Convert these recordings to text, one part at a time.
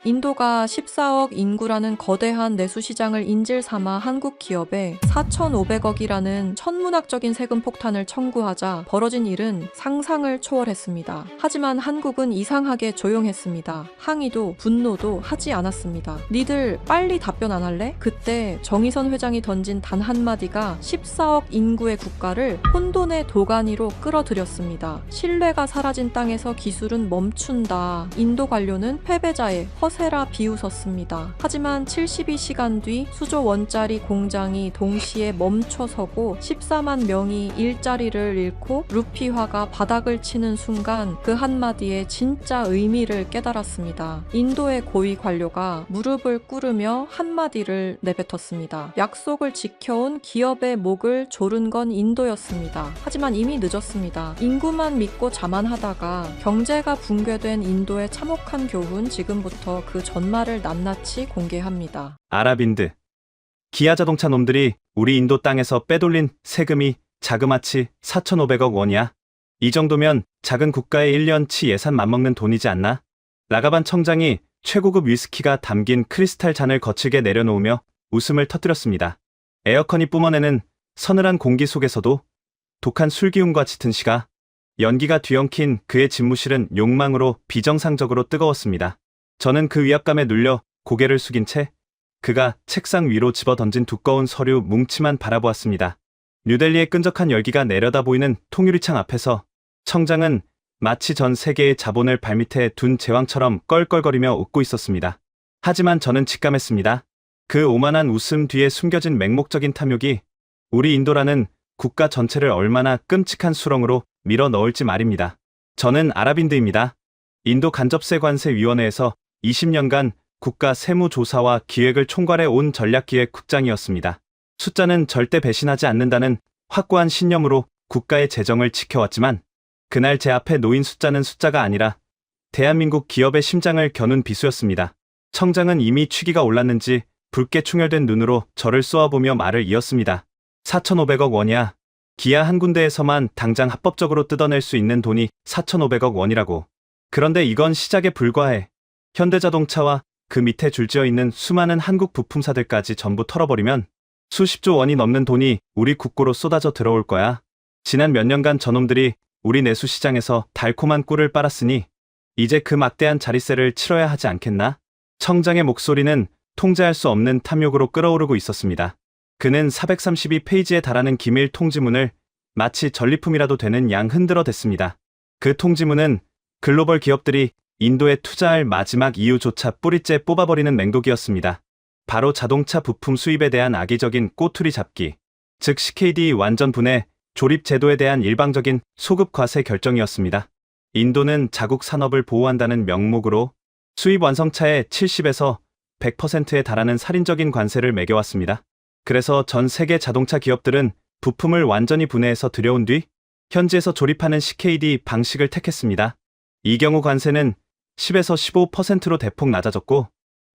인도가 14억 인구라는 거대한 내수 시장을 인질 삼아 한국 기업에 4,500억이라는 천문학적인 세금 폭탄을 청구하자 벌어진 일은 상상을 초월했습니다. 하지만 한국은 이상하게 조용했습니다. 항의도 분노도 하지 않았습니다. 니들 빨리 답변 안 할래? 그때 정의선 회장이 던진 단 한마디가 14억 인구의 국가를 혼돈의 도가니로 끌어들였습니다. 신뢰가 사라진 땅에서 기술은 멈춘다. 인도 관료는 패배자의 허세라 비웃었습니다. 하지만 72시간 뒤 수조 원짜리 공장이 동시에 멈춰서고 14만 명이 일자리를 잃고 루피화가 바닥을 치는 순간 그 한마디의 진짜 의미를 깨달았습니다. 인도의 고위 관료가 무릎을 꿇으며 한마디를 내뱉었습니다. 약속을 지켜온 기업의 목을 조른 건 인도였습니다. 하지만 이미 늦었습니다. 인구만 믿고 자만하다가 경제가 붕괴된 인도의 참혹한 교훈, 지금부터 그 전말을 낱낱이 공개합니다. 아랍인드. 기아 자동차 놈들이 우리 인도 땅에서 빼돌린 세금이 자그마치 4,500억 원이야. 이 정도면 작은 국가의 1년치 예산 맞먹는 돈이지 않나? 라가반 청장이 최고급 위스키가 담긴 크리스탈 잔을 거칠게 내려놓으며 웃음을 터뜨렸습니다. 에어컨이 뿜어내는 서늘한 공기 속에서도 독한 술기운과 짙은 시가, 연기가 뒤엉킨 그의 집무실은 욕망으로 비정상적으로 뜨거웠습니다. 저는 그 위압감에 눌려 고개를 숙인 채 그가 책상 위로 집어던진 두꺼운 서류 뭉치만 바라보았습니다. 뉴델리의 끈적한 열기가 내려다 보이는 통유리창 앞에서 청장은 마치 전 세계의 자본을 발밑에 둔 제왕처럼 껄껄거리며 웃고 있었습니다. 하지만 저는 직감했습니다. 그 오만한 웃음 뒤에 숨겨진 맹목적인 탐욕이 우리 인도라는 국가 전체를 얼마나 끔찍한 수렁으로 밀어 넣을지 말입니다. 저는 아랍인드입니다. 인도 간접세관세위원회에서 20년간 국가 세무조사와 기획을 총괄해 온 전략기획국장이었습니다. 숫자는 절대 배신하지 않는다는 확고한 신념으로 국가의 재정을 지켜왔지만 그날 제 앞에 놓인 숫자는 숫자가 아니라 대한민국 기업의 심장을 겨눈 비수였습니다. 청장은 이미 취기가 올랐는지 붉게 충혈된 눈으로 저를 쏘아보며 말을 이었습니다. 4,500억 원이야. 기아 한 군데에서만 당장 합법적으로 뜯어낼 수 있는 돈이 4,500억 원이라고. 그런데 이건 시작에 불과해. 현대자동차와 그 밑에 줄지어 있는 수많은 한국 부품사들까지 전부 털어버리면 수십조 원이 넘는 돈이 우리 국고로 쏟아져 들어올 거야. 지난 몇 년간 저놈들이 우리 내수 시장에서 달콤한 꿀을 빨았으니 이제 그 막대한 자릿세를 치러야 하지 않겠나? 청장의 목소리는 통제할 수 없는 탐욕으로 끓어오르고 있었습니다. 그는 432페이지에 달하는 기밀 통지문을 마치 전리품이라도 되는 양 흔들어 댔습니다. 그 통지문은 글로벌 기업들이 인도에 투자할 마지막 이유조차 뿌리째 뽑아버리는 맹독이었습니다. 바로 자동차 부품 수입에 대한 악의적인 꼬투리 잡기, 즉 CKD 완전 분해, 조립 제도에 대한 일방적인 소급 과세 결정이었습니다. 인도는 자국 산업을 보호한다는 명목으로 수입 완성차의 70에서 100%에 달하는 살인적인 관세를 매겨왔습니다. 그래서 전 세계 자동차 기업들은 부품을 완전히 분해해서 들여온 뒤 현지에서 조립하는 CKD 방식을 택했습니다. 이 경우 관세는 10에서 15%로 대폭 낮아졌고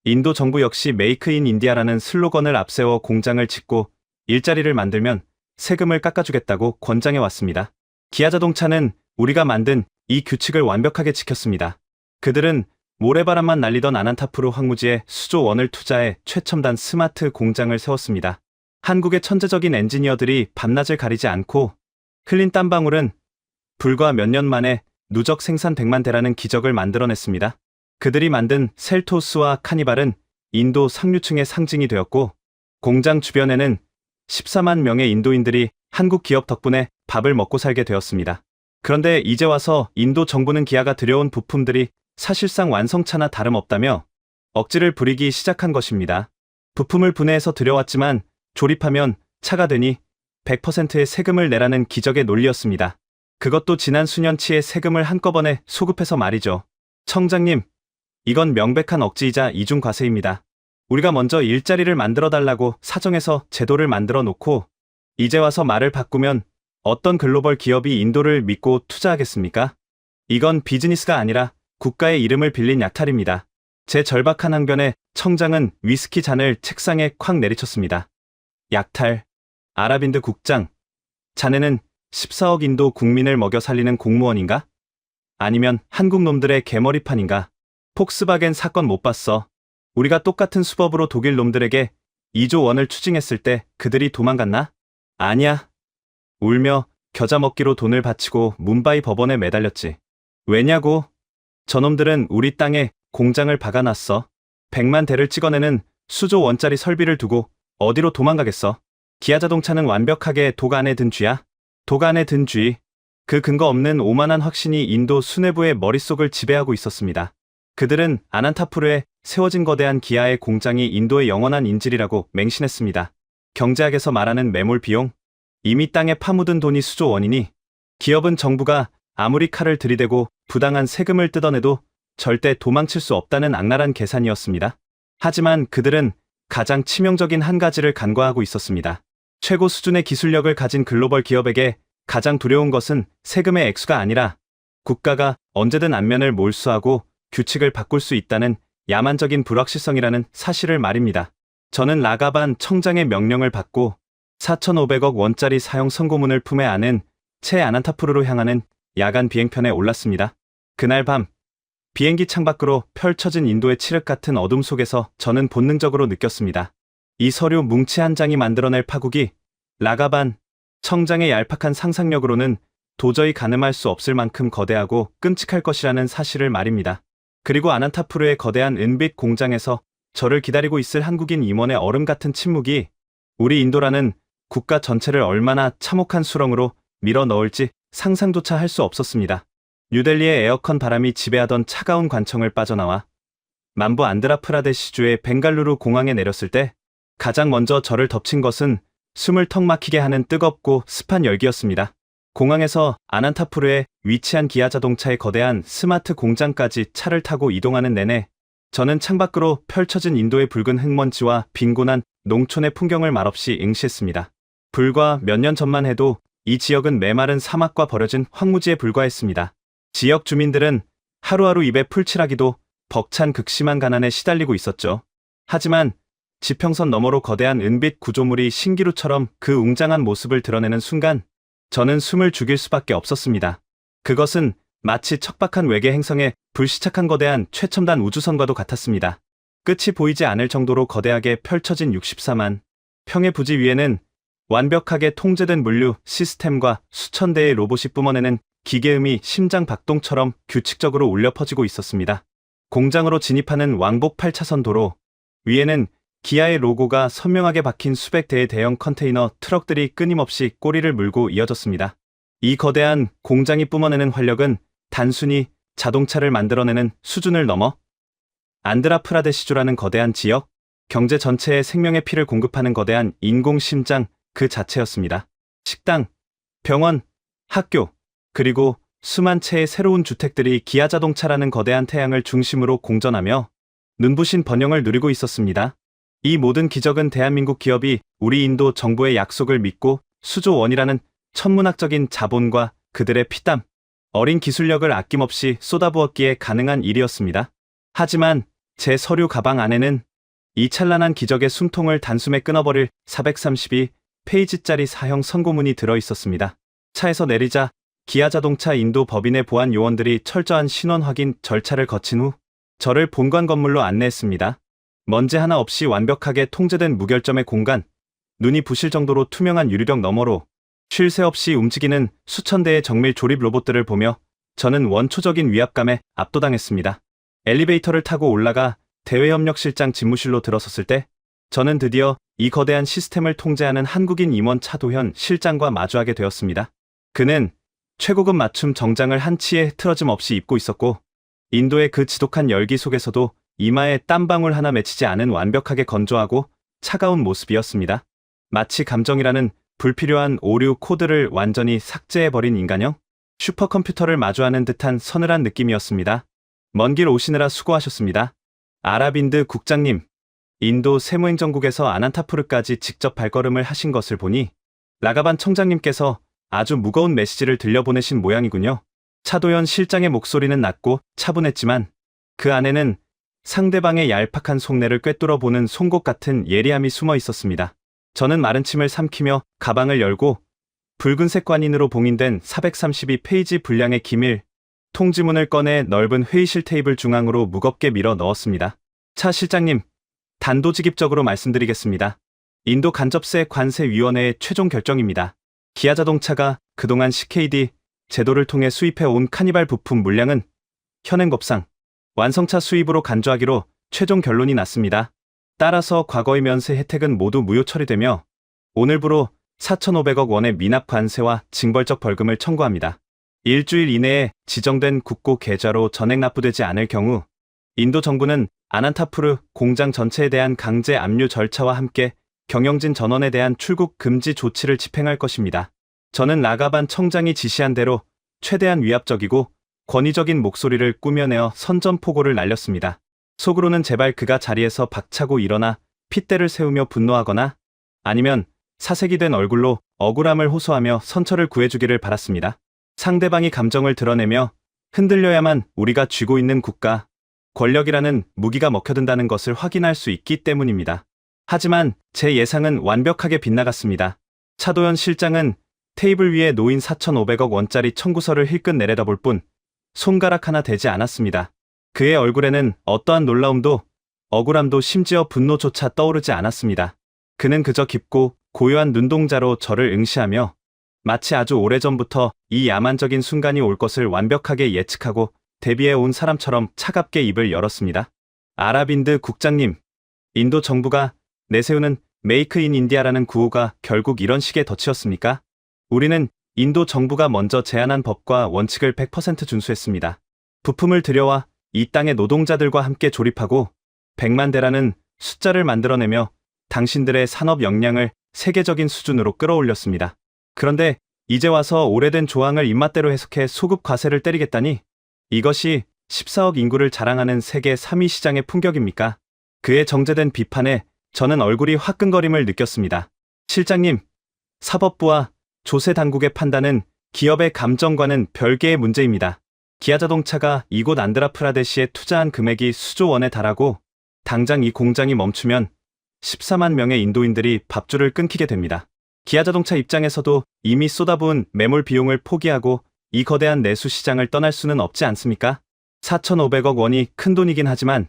인도 정부 역시 메이크 인 인디아라는 슬로건을 앞세워 공장을 짓고 일자리를 만들면 세금을 깎아주겠다고 권장해 왔습니다. 기아 자동차는 우리가 만든 이 규칙을 완벽하게 지켰습니다. 그들은 모래바람만 날리던 아난타푸르 황무지에 수조 원을 투자해 최첨단 스마트 공장을 세웠습니다. 한국의 천재적인 엔지니어들이 밤낮을 가리지 않고 흘린 땀방울은 불과 몇 년 만에 누적 생산 100만 대라는 기적을 만들어냈습니다. 그들이 만든 셀토스와 카니발은 인도 상류층의 상징이 되었고 공장 주변에는 14만 명의 인도인들이 한국 기업 덕분에 밥을 먹고 살게 되었습니다. 그런데 이제 와서 인도 정부는 기아가 들여온 부품들이 사실상 완성차나 다름없다며 억지를 부리기 시작한 것입니다. 부품을 분해해서 들여왔지만 조립하면 차가 되니 100%의 세금을 내라는 기적의 논리였습니다. 그것도 지난 수년치의 세금을 한꺼번에 소급해서 말이죠. 청장님, 이건 명백한 억지이자 이중과세입니다. 우리가 먼저 일자리를 만들어달라고 사정해서 제도를 만들어 놓고 이제 와서 말을 바꾸면 어떤 글로벌 기업이 인도를 믿고 투자하겠습니까? 이건 비즈니스가 아니라 국가의 이름을 빌린 약탈입니다. 제 절박한 항변에 청장은 위스키 잔을 책상에 콱 내리쳤습니다. 약탈. 아랍인드 국장. 자네는 14억 인도 국민을 먹여 살리는 공무원인가? 아니면 한국 놈들의 개머리판인가? 폭스바겐 사건 못 봤어. 우리가 똑같은 수법으로 독일 놈들에게 2조 원을 추징했을 때 그들이 도망갔나? 아니야. 울며 겨자 먹기로 돈을 바치고 뭄바이 법원에 매달렸지. 왜냐고? 저놈들은 우리 땅에 공장을 박아놨어. 100만 대를 찍어내는 수조 원짜리 설비를 두고 어디로 도망가겠어? 기아자동차는 완벽하게 독 안에 든 쥐야. 독 안에 든 쥐. 그 근거 없는 오만한 확신이 인도 수뇌부의 머릿속을 지배하고 있었습니다. 그들은 아난타푸르에 세워진 거대한 기아의 공장이 인도의 영원한 인질이라고 맹신했습니다. 경제학에서 말하는 매몰 비용? 이미 땅에 파묻은 돈이 수조 원이니 기업은 정부가 아무리 칼을 들이대고 부당한 세금을 뜯어내도 절대 도망칠 수 없다는 악랄한 계산이었습니다. 하지만 그들은 가장 치명적인 한 가지를 간과하고 있었습니다. 최고 수준의 기술력을 가진 글로벌 기업에게 가장 두려운 것은 세금의 액수가 아니라 국가가 언제든 안면을 몰수하고 규칙을 바꿀 수 있다는 야만적인 불확실성이라는 사실을 말입니다. 저는 라가반 청장의 명령을 받고 4,500억 원짜리 사형 선고문을 품에 안은 체 아난타푸르로 향하는 야간 비행편에 올랐습니다. 그날 밤 비행기 창밖으로 펼쳐진 인도의 칠흑 같은 어둠 속에서 저는 본능적으로 느꼈습니다. 이 서류 뭉치 한 장이 만들어낼 파국이 라가반 청장의 얄팍한 상상력으로는 도저히 가늠할 수 없을 만큼 거대하고 끔찍할 것이라는 사실을 말입니다. 그리고 아난타푸르의 거대한 은빛 공장에서 저를 기다리고 있을 한국인 임원의 얼음 같은 침묵이 우리 인도라는 국가 전체를 얼마나 참혹한 수렁으로 밀어 넣을지 상상조차 할 수 없었습니다. 뉴델리의 에어컨 바람이 지배하던 차가운 관청을 빠져나와 만부 안드라프라데시주의 벵갈루루 공항에 내렸을 때 가장 먼저 저를 덮친 것은 숨을 턱 막히게 하는 뜨겁고 습한 열기였습니다. 공항에서 아난타푸르에 위치한 기아 자동차의 거대한 스마트 공장까지 차를 타고 이동하는 내내 저는 창밖으로 펼쳐진 인도의 붉은 흙먼지와 빈곤한 농촌의 풍경을 말없이 응시했습니다. 불과 몇 년 전만 해도 이 지역은 메마른 사막과 버려진 황무지에 불과했습니다. 지역 주민들은 하루하루 입에 풀칠하기도 벅찬 극심한 가난에 시달리고 있었죠. 하지만 지평선 너머로 거대한 은빛 구조물이 신기루처럼 그 웅장한 모습을 드러내는 순간 저는 숨을 죽일 수밖에 없었습니다. 그것은 마치 척박한 외계 행성에 불시착한 거대한 최첨단 우주선과도 같았습니다. 끝이 보이지 않을 정도로 거대하게 펼쳐진 64만 평의 부지 위에는 완벽하게 통제된 물류 시스템과 수천 대의 로봇이 뿜어내는 기계음이 심장 박동처럼 규칙적으로 울려 퍼지고 있었습니다. 공장으로 진입하는 왕복 8차선 도로 위에는 기아의 로고가 선명하게 박힌 수백 대의 대형 컨테이너 트럭들이 끊임없이 꼬리를 물고 이어졌습니다. 이 거대한 공장이 뿜어내는 활력은 단순히 자동차를 만들어내는 수준을 넘어 안드라프라데시주라는 거대한 지역, 경제 전체에 생명의 피를 공급하는 거대한 인공심장 그 자체였습니다. 식당, 병원, 학교, 그리고 수만 채의 새로운 주택들이 기아 자동차라는 거대한 태양을 중심으로 공전하며 눈부신 번영을 누리고 있었습니다. 이 모든 기적은 대한민국 기업이 우리 인도 정부의 약속을 믿고 수조 원이라는 천문학적인 자본과 그들의 피땀, 어린 기술력을 아낌없이 쏟아부었기에 가능한 일이었습니다. 하지만 제 서류 가방 안에는 이 찬란한 기적의 숨통을 단숨에 끊어버릴 432페이지짜리 사형 선고문이 들어있었습니다. 차에서 내리자 기아 자동차 인도 법인의 보안 요원들이 철저한 신원 확인 절차를 거친 후 저를 본관 건물로 안내했습니다. 먼지 하나 없이 완벽하게 통제된 무결점의 공간, 눈이 부실 정도로 투명한 유리벽 너머로 쉴 새 없이 움직이는 수천 대의 정밀 조립 로봇들을 보며 저는 원초적인 위압감에 압도당했습니다. 엘리베이터를 타고 올라가 대외협력실장 집무실로 들어섰을 때 저는 드디어 이 거대한 시스템을 통제하는 한국인 임원 차도현 실장과 마주하게 되었습니다. 그는 최고급 맞춤 정장을 한치의 흐트러짐 없이 입고 있었고 인도의 그 지독한 열기 속에서도 이마에 땀방울 하나 맺히지 않은 완벽하게 건조하고 차가운 모습이었습니다. 마치 감정이라는 불필요한 오류 코드를 완전히 삭제해버린 인간형? 슈퍼컴퓨터를 마주하는 듯한 서늘한 느낌이었습니다. 먼 길 오시느라 수고하셨습니다. 아라빈드 국장님, 인도 세무행정국에서 아난타푸르까지 직접 발걸음을 하신 것을 보니 라가반 청장님께서 아주 무거운 메시지를 들려보내신 모양이군요. 차도현 실장의 목소리는 낮고 차분했지만 그 안에는 상대방의 얄팍한 속내를 꿰뚫어보는 송곳 같은 예리함이 숨어 있었습니다. 저는 마른 침을 삼키며 가방을 열고 붉은색 관인으로 봉인된 432페이지 분량의 기밀 통지문을 꺼내 넓은 회의실 테이블 중앙으로 무겁게 밀어 넣었습니다. 차 실장님, 단도직입적으로 말씀드리겠습니다. 인도 간접세 관세위원회의 최종 결정입니다. 기아자동차가 그동안 CKD 제도를 통해 수입해온 카니발 부품 물량은 현행법상 완성차 수입으로 간주하기로 최종 결론이 났습니다. 따라서 과거의 면세 혜택은 모두 무효 처리되며 오늘부로 4,500억 원의 미납 관세와 징벌적 벌금을 청구합니다. 일주일 이내에 지정된 국고 계좌로 전액 납부되지 않을 경우 인도 정부는 아난타푸르 공장 전체에 대한 강제 압류 절차와 함께 경영진 전원에 대한 출국 금지 조치를 집행할 것입니다. 저는 라가반 청장이 지시한 대로 최대한 위압적이고 권위적인 목소리를 꾸며내어 선전포고를 날렸습니다. 속으로는 제발 그가 자리에서 박차고 일어나 핏대를 세우며 분노하거나 아니면 사색이 된 얼굴로 억울함을 호소하며 선처를 구해주기를 바랐습니다. 상대방이 감정을 드러내며 흔들려야만 우리가 쥐고 있는 국가, 권력이라는 무기가 먹혀든다는 것을 확인할 수 있기 때문입니다. 하지만 제 예상은 완벽하게 빗나갔습니다. 차도현 실장은 테이블 위에 놓인 4,500억 원짜리 청구서를 힐끗 내려다볼 뿐 손가락 하나 대지 않았습니다. 그의 얼굴에는 어떠한 놀라움도 억울함도 심지어 분노조차 떠오르지 않았습니다. 그는 그저 깊고 고요한 눈동자로 저를 응시하며 마치 아주 오래전부터 이 야만적인 순간이 올 것을 완벽하게 예측하고 대비해 온 사람처럼 차갑게 입을 열었습니다. 아라빈드 국장님, 인도 정부가 내세우는 메이크 인 인디아라는 구호가 결국 이런 식의 덫이었습니까? 우리는 인도 정부가 먼저 제안한 법과 원칙을 100% 준수했습니다. 부품을 들여와 이 땅의 노동자들과 함께 조립하고 100만 대라는 숫자를 만들어내며 당신들의 산업 역량을 세계적인 수준으로 끌어올렸습니다. 그런데 이제 와서 오래된 조항을 입맛대로 해석해 소급 과세를 때리겠다니 이것이 14억 인구를 자랑하는 세계 3위 시장의 품격입니까? 그의 정제된 비판에 저는 얼굴이 화끈거림을 느꼈습니다. 실장님, 사법부와 조세 당국의 판단은 기업의 감정과는 별개의 문제입니다. 기아자동차가 이곳 안드라프라데시에 투자한 금액이 수조 원에 달하고 당장 이 공장이 멈추면 14만 명의 인도인들이 밥줄을 끊기게 됩니다. 기아자동차 입장에서도 이미 쏟아부은 매몰 비용을 포기하고 이 거대한 내수 시장을 떠날 수는 없지 않습니까? 4,500억 원이 큰돈이긴 하지만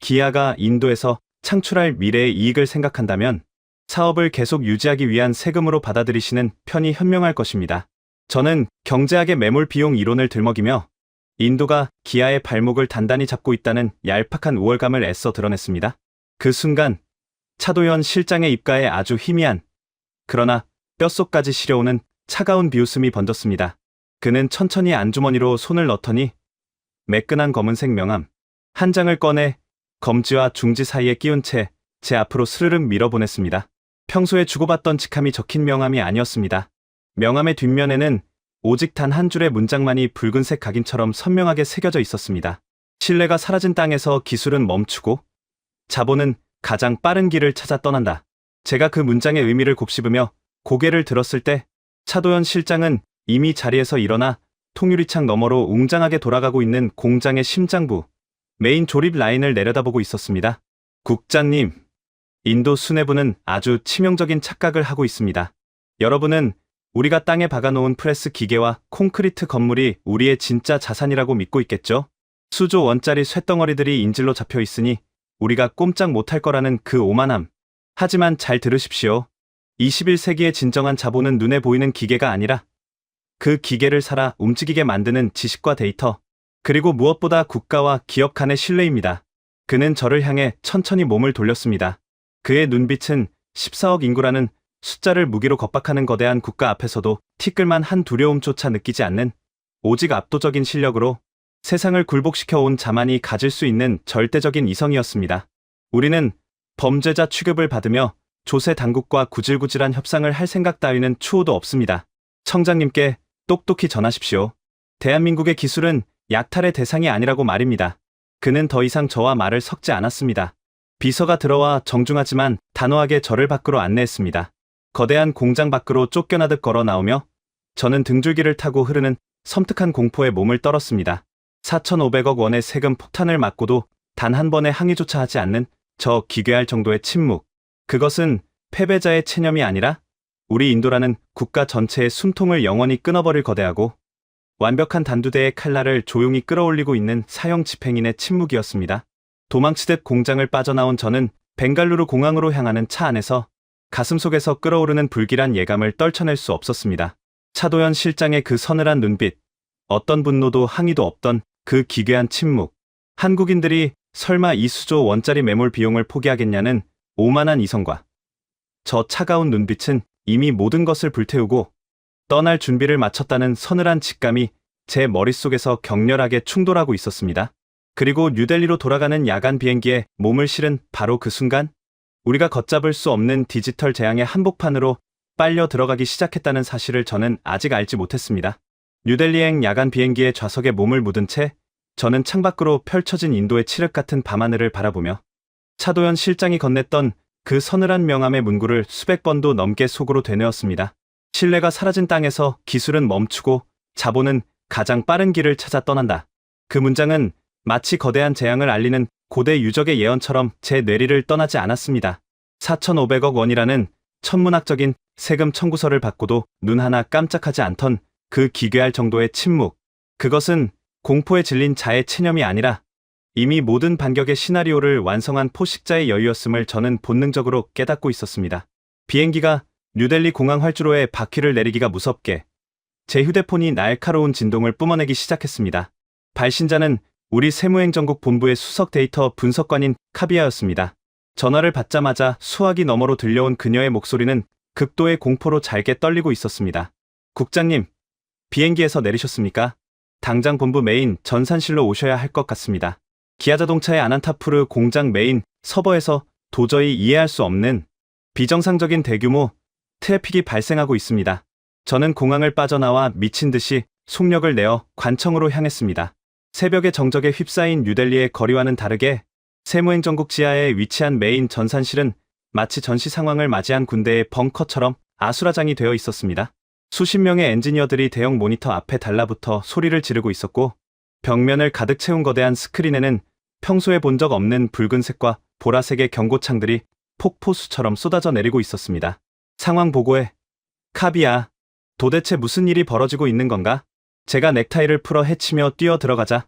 기아가 인도에서 창출할 미래의 이익을 생각한다면 사업을 계속 유지하기 위한 세금으로 받아들이시는 편이 현명할 것입니다. 저는 경제학의 매몰 비용 이론을 들먹이며 인도가 기아의 발목을 단단히 잡고 있다는 얄팍한 우월감을 애써 드러냈습니다. 그 순간 차도현 실장의 입가에 아주 희미한 그러나 뼛속까지 시려오는 차가운 비웃음이 번졌습니다. 그는 천천히 안주머니로 손을 넣더니 매끈한 검은색 명함 한 장을 꺼내 검지와 중지 사이에 끼운 채 제 앞으로 스르륵 밀어보냈습니다. 평소에 주고받던 직함이 적힌 명함이 아니었습니다. 명함의 뒷면에는 오직 단 한 줄의 문장만이 붉은색 각인처럼 선명하게 새겨져 있었습니다. 신뢰가 사라진 땅에서 기술은 멈추고 자본은 가장 빠른 길을 찾아 떠난다. 제가 그 문장의 의미를 곱씹으며 고개를 들었을 때 차도현 실장은 이미 자리에서 일어나 통유리창 너머로 웅장하게 돌아가고 있는 공장의 심장부, 메인 조립 라인을 내려다보고 있었습니다. 국장님, 인도 수뇌부는 아주 치명적인 착각을 하고 있습니다. 여러분은 우리가 땅에 박아놓은 프레스 기계와 콘크리트 건물이 우리의 진짜 자산이라고 믿고 있겠죠? 수조 원짜리 쇳덩어리들이 인질로 잡혀 있으니 우리가 꼼짝 못할 거라는 그 오만함. 하지만 잘 들으십시오. 21세기의 진정한 자본은 눈에 보이는 기계가 아니라 그 기계를 살아 움직이게 만드는 지식과 데이터, 그리고 무엇보다 국가와 기업 간의 신뢰입니다. 그는 저를 향해 천천히 몸을 돌렸습니다. 그의 눈빛은 14억 인구라는 숫자를 무기로 겁박하는 거대한 국가 앞에서도 티끌만 한 두려움조차 느끼지 않는 오직 압도적인 실력으로 세상을 굴복시켜 온 자만이 가질 수 있는 절대적인 이성이었습니다. 우리는 범죄자 취급을 받으며 조세 당국과 구질구질한 협상을 할 생각 따위는 추호도 없습니다. 청장님께 똑똑히 전하십시오. 대한민국의 기술은 약탈의 대상이 아니라고 말입니다. 그는 더 이상 저와 말을 섞지 않았습니다. 비서가 들어와 정중하지만 단호하게 저를 밖으로 안내했습니다. 거대한 공장 밖으로 쫓겨나듯 걸어 나오며 저는 등줄기를 타고 흐르는 섬뜩한 공포에 몸을 떨었습니다. 4,500억 원의 세금 폭탄을 맞고도 단 한 번의 항의조차 하지 않는 저 기괴할 정도의 침묵. 그것은 패배자의 체념이 아니라 우리 인도라는 국가 전체의 숨통을 영원히 끊어버릴 거대하고 완벽한 단두대의 칼날을 조용히 끌어올리고 있는 사형 집행인의 침묵이었습니다. 도망치듯 공장을 빠져나온 저는 벵갈루루 공항으로 향하는 차 안에서 가슴속에서 끓어오르는 불길한 예감을 떨쳐낼 수 없었습니다. 차도연 실장의 그 서늘한 눈빛, 어떤 분노도 항의도 없던 그 기괴한 침묵, 한국인들이 설마 이 수조 원짜리 매몰 비용을 포기하겠냐는 오만한 이성과 저 차가운 눈빛은 이미 모든 것을 불태우고 떠날 준비를 마쳤다는 서늘한 직감이 제 머릿속에서 격렬하게 충돌하고 있었습니다. 그리고 뉴델리로 돌아가는 야간 비행기에 몸을 실은 바로 그 순간, 우리가 걷잡을 수 없는 디지털 재앙의 한복판으로 빨려 들어가기 시작했다는 사실을 저는 아직 알지 못했습니다. 뉴델리행 야간 비행기의 좌석에 몸을 묻은 채 저는 창밖으로 펼쳐진 인도의 칠흑 같은 밤하늘을 바라보며 차도연 실장이 건넸던 그 서늘한 명함의 문구를 수백 번도 넘게 속으로 되뇌었습니다. 신뢰가 사라진 땅에서 기술은 멈추고 자본은 가장 빠른 길을 찾아 떠난다. 그 문장은 마치 거대한 재앙을 알리는 고대 유적의 예언처럼 제 뇌리를 떠나지 않았습니다. 4,500억 원이라는 천문학적인 세금 청구서를 받고도 눈 하나 깜짝하지 않던 그 기괴할 정도의 침묵. 그것은 공포에 질린 자의 체념이 아니라 이미 모든 반격의 시나리오를 완성한 포식자의 여유였음을 저는 본능적으로 깨닫고 있었습니다. 비행기가 뉴델리 공항 활주로에 바퀴를 내리기가 무섭게 제 휴대폰이 날카로운 진동을 뿜어내기 시작했습니다. 발신자는 우리 세무행정국 본부의 수석 데이터 분석관인 카비아였습니다. 전화를 받자마자 수화기 너머로 들려온 그녀의 목소리는 극도의 공포로 잘게 떨리고 있었습니다. 국장님, 비행기에서 내리셨습니까? 당장 본부 메인 전산실로 오셔야 할 것 같습니다. 기아자동차의 아난타푸르 공장 메인 서버에서 도저히 이해할 수 없는 비정상적인 대규모 트래픽이 발생하고 있습니다. 저는 공항을 빠져나와 미친 듯이 속력을 내어 관청으로 향했습니다. 새벽의 정적에 휩싸인 뉴델리의 거리와는 다르게 세무행정국 지하에 위치한 메인 전산실은 마치 전시 상황을 맞이한 군대의 벙커처럼 아수라장이 되어 있었습니다. 수십 명의 엔지니어들이 대형 모니터 앞에 달라붙어 소리를 지르고 있었고, 벽면을 가득 채운 거대한 스크린에는 평소에 본 적 없는 붉은색과 보라색의 경고창들이 폭포수처럼 쏟아져 내리고 있었습니다. 상황 보고해. 카비야, 도대체 무슨 일이 벌어지고 있는 건가? 제가 넥타이를 풀어 헤치며 뛰어 들어가자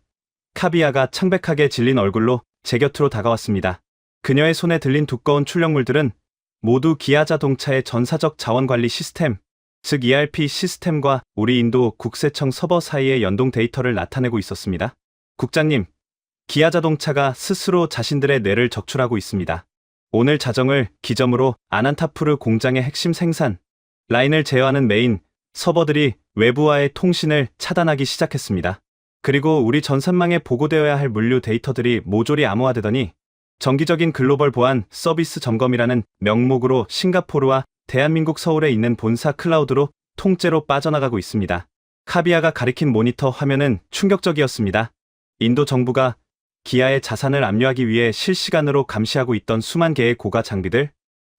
카비야가 창백하게 질린 얼굴로 제 곁으로 다가왔습니다. 그녀의 손에 들린 두꺼운 출력물들은 모두 기아자동차의 전사적 자원관리 시스템, 즉 ERP 시스템과 우리 인도 국세청 서버 사이의 연동 데이터를 나타내고 있었습니다. 국장님, 기아자동차가 스스로 자신들의 뇌를 적출하고 있습니다. 오늘 자정을 기점으로 아난타푸르 공장의 핵심 생산 라인을 제어하는 메인 서버들이 외부와의 통신을 차단하기 시작했습니다. 그리고 우리 전산망에 보고되어야 할 물류 데이터들이 모조리 암호화되더니 정기적인 글로벌 보안 서비스 점검이라는 명목으로 싱가포르와 대한민국 서울에 있는 본사 클라우드로 통째로 빠져나가고 있습니다. 카비아가 가리킨 모니터 화면은 충격적이었습니다. 인도 정부가 기아의 자산을 압류하기 위해 실시간으로 감시하고 있던 수만 개의 고가 장비들,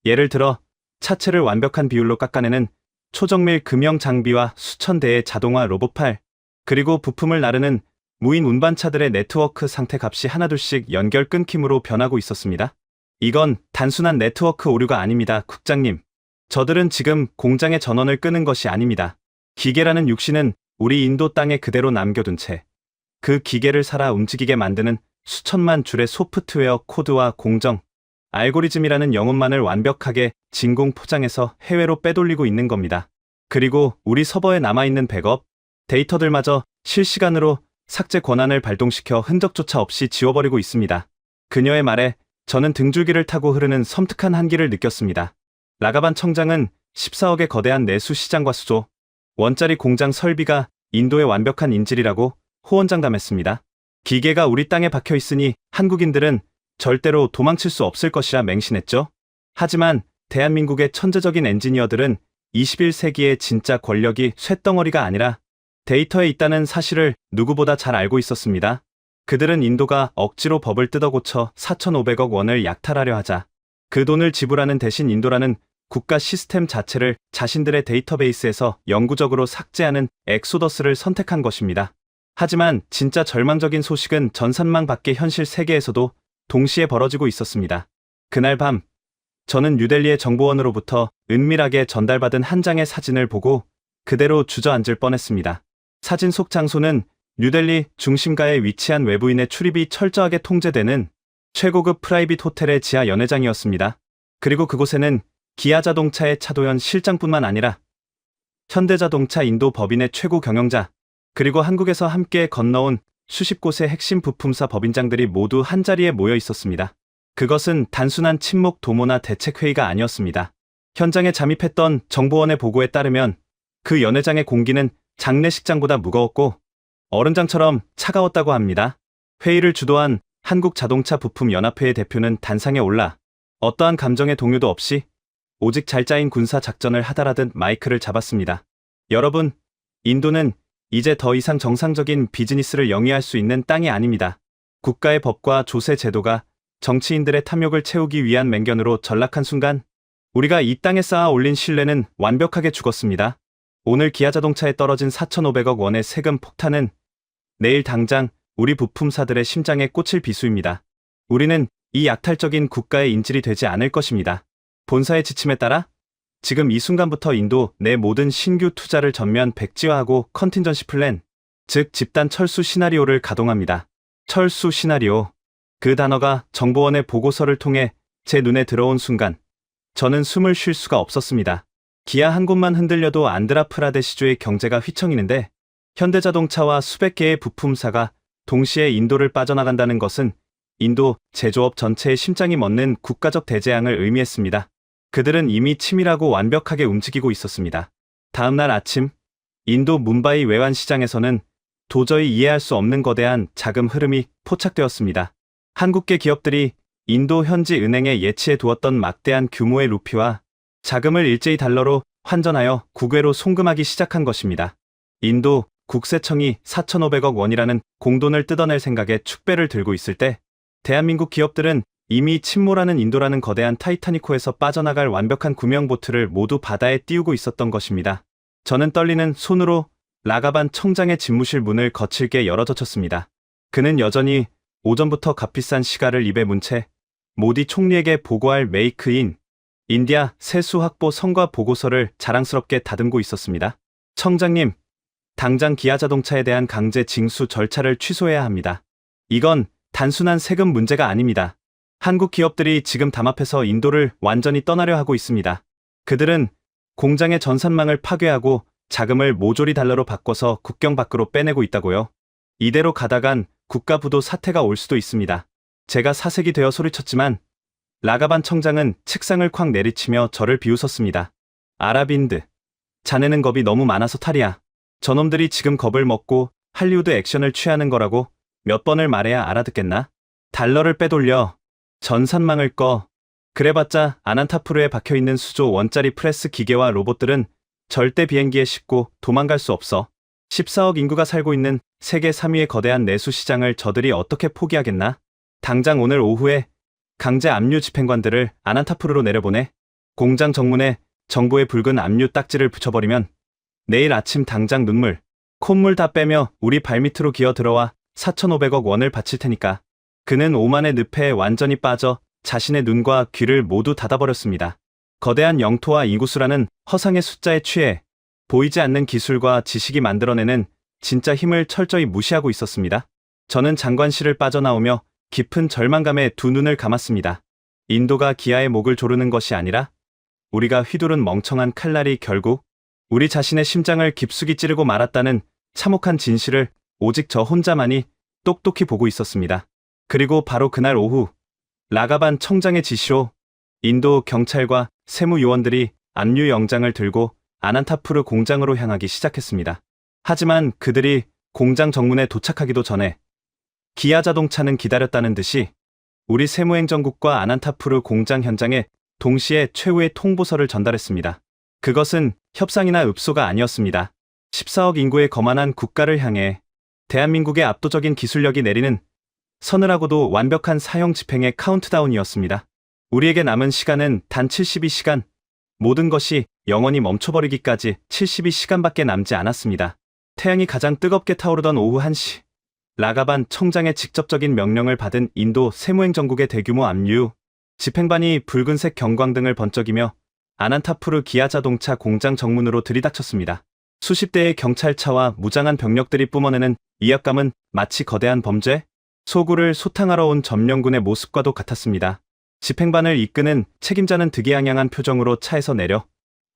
예를 들어 차체를 완벽한 비율로 깎아내는 초정밀 금형 장비와 수천 대의 자동화 로봇팔, 그리고 부품을 나르는 무인 운반차들의 네트워크 상태 값이 하나둘씩 연결 끊김으로 변하고 있었습니다. 이건 단순한 네트워크 오류가 아닙니다, 국장님. 저들은 지금 공장의 전원을 끄는 것이 아닙니다. 기계라는 육신은 우리 인도 땅에 그대로 남겨둔 채 그 기계를 살아 움직이게 만드는 수천만 줄의 소프트웨어 코드와 공정, 알고리즘이라는 영혼만을 완벽하게 진공 포장해서 해외로 빼돌리고 있는 겁니다. 그리고 우리 서버에 남아있는 백업 데이터들마저 실시간으로 삭제 권한을 발동시켜 흔적조차 없이 지워버리고 있습니다. 그녀의 말에 저는 등줄기를 타고 흐르는 섬뜩한 한기를 느꼈습니다. 라가반 청장은 14억의 거대한 내수 시장과 수조 원짜리 공장 설비가 인도의 완벽한 인질이라고 호언장담했습니다. 기계가 우리 땅에 박혀 있으니 한국인들은 절대로 도망칠 수 없을 것이라 맹신했죠. 하지만 대한민국의 천재적인 엔지니어들은 21세기의 진짜 권력이 쇳덩어리가 아니라 데이터에 있다는 사실을 누구보다 잘 알고 있었습니다. 그들은 인도가 억지로 법을 뜯어고쳐 4,500억 원을 약탈하려 하자 그 돈을 지불하는 대신 인도라는 국가 시스템 자체를 자신들의 데이터베이스에서 영구적으로 삭제하는 엑소더스를 선택한 것입니다. 하지만 진짜 절망적인 소식은 전산망 밖의 현실 세계에서도 동시에 벌어지고 있었습니다. 그날 밤, 저는 뉴델리의 정보원으로부터 은밀하게 전달받은 한 장의 사진을 보고 그대로 주저앉을 뻔했습니다. 사진 속 장소는 뉴델리 중심가에 위치한 외부인의 출입이 철저하게 통제되는 최고급 프라이빗 호텔의 지하 연회장이었습니다. 그리고 그곳에는 기아 자동차의 차도현 실장뿐만 아니라 현대자동차 인도 법인의 최고 경영자, 그리고 한국에서 함께 건너온 수십 곳의 핵심 부품사 법인장들이 모두 한자리에 모여 있었습니다. 그것은 단순한 친목 도모나 대책회의가 아니었습니다. 현장에 잠입했던 정보원의 보고에 따르면 그 연회장의 공기는 장례식장보다 무거웠고 어른장처럼 차가웠다고 합니다. 회의를 주도한 한국자동차부품연합회의 대표는 단상에 올라 어떠한 감정의 동요도 없이 오직 잘 짜인 군사 작전을 하달하듯 마이크를 잡았습니다. 여러분, 인도는 이제 더 이상 정상적인 비즈니스를 영위할 수 있는 땅이 아닙니다. 국가의 법과 조세 제도가 정치인들의 탐욕을 채우기 위한 맹견으로 전락한 순간 우리가 이 땅에 쌓아 올린 신뢰는 완벽하게 죽었습니다. 오늘 기아자동차에 떨어진 4,500억 원의 세금 폭탄은 내일 당장 우리 부품사들의 심장에 꽂힐 비수입니다. 우리는 이 약탈적인 국가의 인질이 되지 않을 것입니다. 본사의 지침에 따라 지금 이 순간부터 인도 내 모든 신규 투자를 전면 백지화하고 컨틴전시 플랜, 즉 집단 철수 시나리오를 가동합니다. 철수 시나리오. 그 단어가 정보원의 보고서를 통해 제 눈에 들어온 순간 저는 숨을 쉴 수가 없었습니다. 기아 한 곳만 흔들려도 안드라프라데시주의 경제가 휘청이는데 현대자동차와 수백 개의 부품사가 동시에 인도를 빠져나간다는 것은 인도 제조업 전체의 심장이 멎는 국가적 대재앙을 의미했습니다. 그들은 이미 치밀하고 완벽하게 움직이고 있었습니다. 다음 날 아침, 인도 문바이 외환시장에서는 도저히 이해할 수 없는 거대한 자금 흐름이 포착되었습니다. 한국계 기업들이 인도 현지 은행에 예치해 두었던 막대한 규모의 루피와 자금을 일제히 달러로 환전하여 국외로 송금하기 시작한 것입니다. 인도 국세청이 4,500억 원이라는 공돈을 뜯어낼 생각에 축배를 들고 있을 때 대한민국 기업들은 이미 침몰하는 인도라는 거대한 타이타닉호에서 빠져나갈 완벽한 구명보트를 모두 바다에 띄우고 있었던 것입니다. 저는 떨리는 손으로 라가반 청장의 집무실 문을 거칠게 열어젖혔습니다. 그는 여전히 오전부터 값비싼 시가를 입에 문 채 모디 총리에게 보고할 메이크 인 인디아 세수 확보 성과 보고서를 자랑스럽게 다듬고 있었습니다. 청장님, 당장 기아자동차에 대한 강제 징수 절차를 취소해야 합니다. 이건 단순한 세금 문제가 아닙니다. 한국 기업들이 지금 담합해서 인도를 완전히 떠나려 하고 있습니다. 그들은 공장의 전산망을 파괴하고 자금을 모조리 달러로 바꿔서 국경 밖으로 빼내고 있다고요. 이대로 가다간 국가부도 사태가 올 수도 있습니다. 제가 사색이 되어 소리쳤지만 라가반 청장은 책상을 쾅 내리치며 저를 비웃었습니다. 아라빈드, 자네는 겁이 너무 많아서 탈이야. 저놈들이 지금 겁을 먹고 할리우드 액션을 취하는 거라고 몇 번을 말해야 알아듣겠나? 달러를 빼돌려. 전산망을 꺼. 그래봤자 아난타푸르에 박혀있는 수조 원짜리 프레스 기계와 로봇들은 절대 비행기에 싣고 도망갈 수 없어. 14억 인구가 살고 있는 세계 3위의 거대한 내수 시장을 저들이 어떻게 포기하겠나? 당장 오늘 오후에 강제 압류 집행관들을 아난타푸르로 내려보내. 공장 정문에 정부의 붉은 압류 딱지를 붙여버리면 내일 아침 당장 눈물, 콧물 다 빼며 우리 발밑으로 기어 들어와 4,500억 원을 바칠 테니까. 그는 오만의 늪에 완전히 빠져 자신의 눈과 귀를 모두 닫아버렸습니다. 거대한 영토와 인구수라는 허상의 숫자에 취해 보이지 않는 기술과 지식이 만들어내는 진짜 힘을 철저히 무시하고 있었습니다. 저는 장관실을 빠져나오며 깊은 절망감에 두 눈을 감았습니다. 인도가 기아의 목을 조르는 것이 아니라 우리가 휘두른 멍청한 칼날이 결국 우리 자신의 심장을 깊숙이 찌르고 말았다는 참혹한 진실을 오직 저 혼자만이 똑똑히 보고 있었습니다. 그리고 바로 그날 오후 라가반 청장의 지시로 인도 경찰과 세무요원들이 압류 영장을 들고 아난타푸르 공장으로 향하기 시작했습니다. 하지만 그들이 공장 정문에 도착하기도 전에 기아 자동차는 기다렸다는 듯이 우리 세무행정국과 아난타푸르 공장 현장에 동시에 최후의 통보서를 전달했습니다. 그것은 협상이나 읍소가 아니었습니다. 14억 인구의 거만한 국가를 향해 대한민국의 압도적인 기술력이 내리는 서늘하고도 완벽한 사형 집행의 카운트다운이었습니다. 우리에게 남은 시간은 단 72시간, 모든 것이 영원히 멈춰버리기까지 72시간밖에 남지 않았습니다. 태양이 가장 뜨겁게 타오르던 오후 1시, 라가반 청장의 직접적인 명령을 받은 인도 세무행정국의 대규모 압류, 집행반이 붉은색 경광등을 번쩍이며 아난타푸르 기아 자동차 공장 정문으로 들이닥쳤습니다. 수십 대의 경찰차와 무장한 병력들이 뿜어내는 위압감은 마치 거대한 범죄, 소굴을 소탕하러 온 점령군의 모습과도 같았습니다. 집행반을 이끄는 책임자는 득이양양한 표정으로 차에서 내려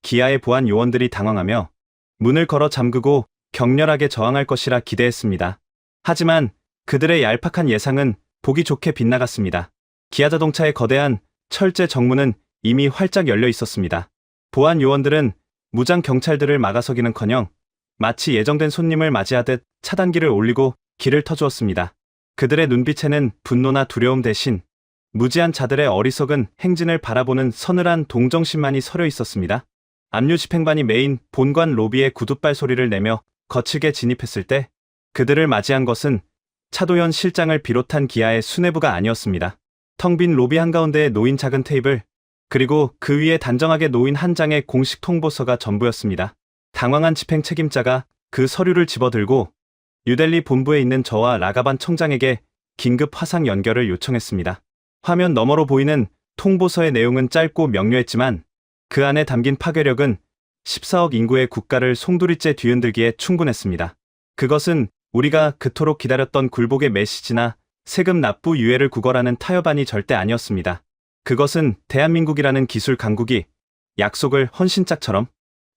기아의 보안 요원들이 당황하며 문을 걸어 잠그고 격렬하게 저항할 것이라 기대했습니다. 하지만 그들의 얄팍한 예상은 보기 좋게 빗나갔습니다. 기아 자동차의 거대한 철제 정문은 이미 활짝 열려 있었습니다. 보안 요원들은 무장 경찰들을 막아서기는커녕 마치 예정된 손님을 맞이하듯 차단기를 올리고 길을 터주었습니다. 그들의 눈빛에는 분노나 두려움 대신 무지한 자들의 어리석은 행진을 바라보는 서늘한 동정심만이 서려 있었습니다. 압류 집행반이 메인 본관 로비에 구둣발 소리를 내며 거칠게 진입했을 때 그들을 맞이한 것은 차도현 실장을 비롯한 기아의 수뇌부가 아니었습니다. 텅 빈 로비 한가운데에 놓인 작은 테이블, 그리고 그 위에 단정하게 놓인 한 장의 공식 통보서가 전부였습니다. 당황한 집행 책임자가 그 서류를 집어들고 뉴델리 본부에 있는 저와 라가반 청장에게 긴급 화상 연결을 요청했습니다. 화면 너머로 보이는 통보서의 내용은 짧고 명료했지만 그 안에 담긴 파괴력은 14억 인구의 국가를 송두리째 뒤흔들기에 충분했습니다. 그것은 우리가 그토록 기다렸던 굴복의 메시지나 세금 납부 유예를 구걸하는 타협안이 절대 아니었습니다. 그것은 대한민국이라는 기술 강국이 약속을 헌신짝처럼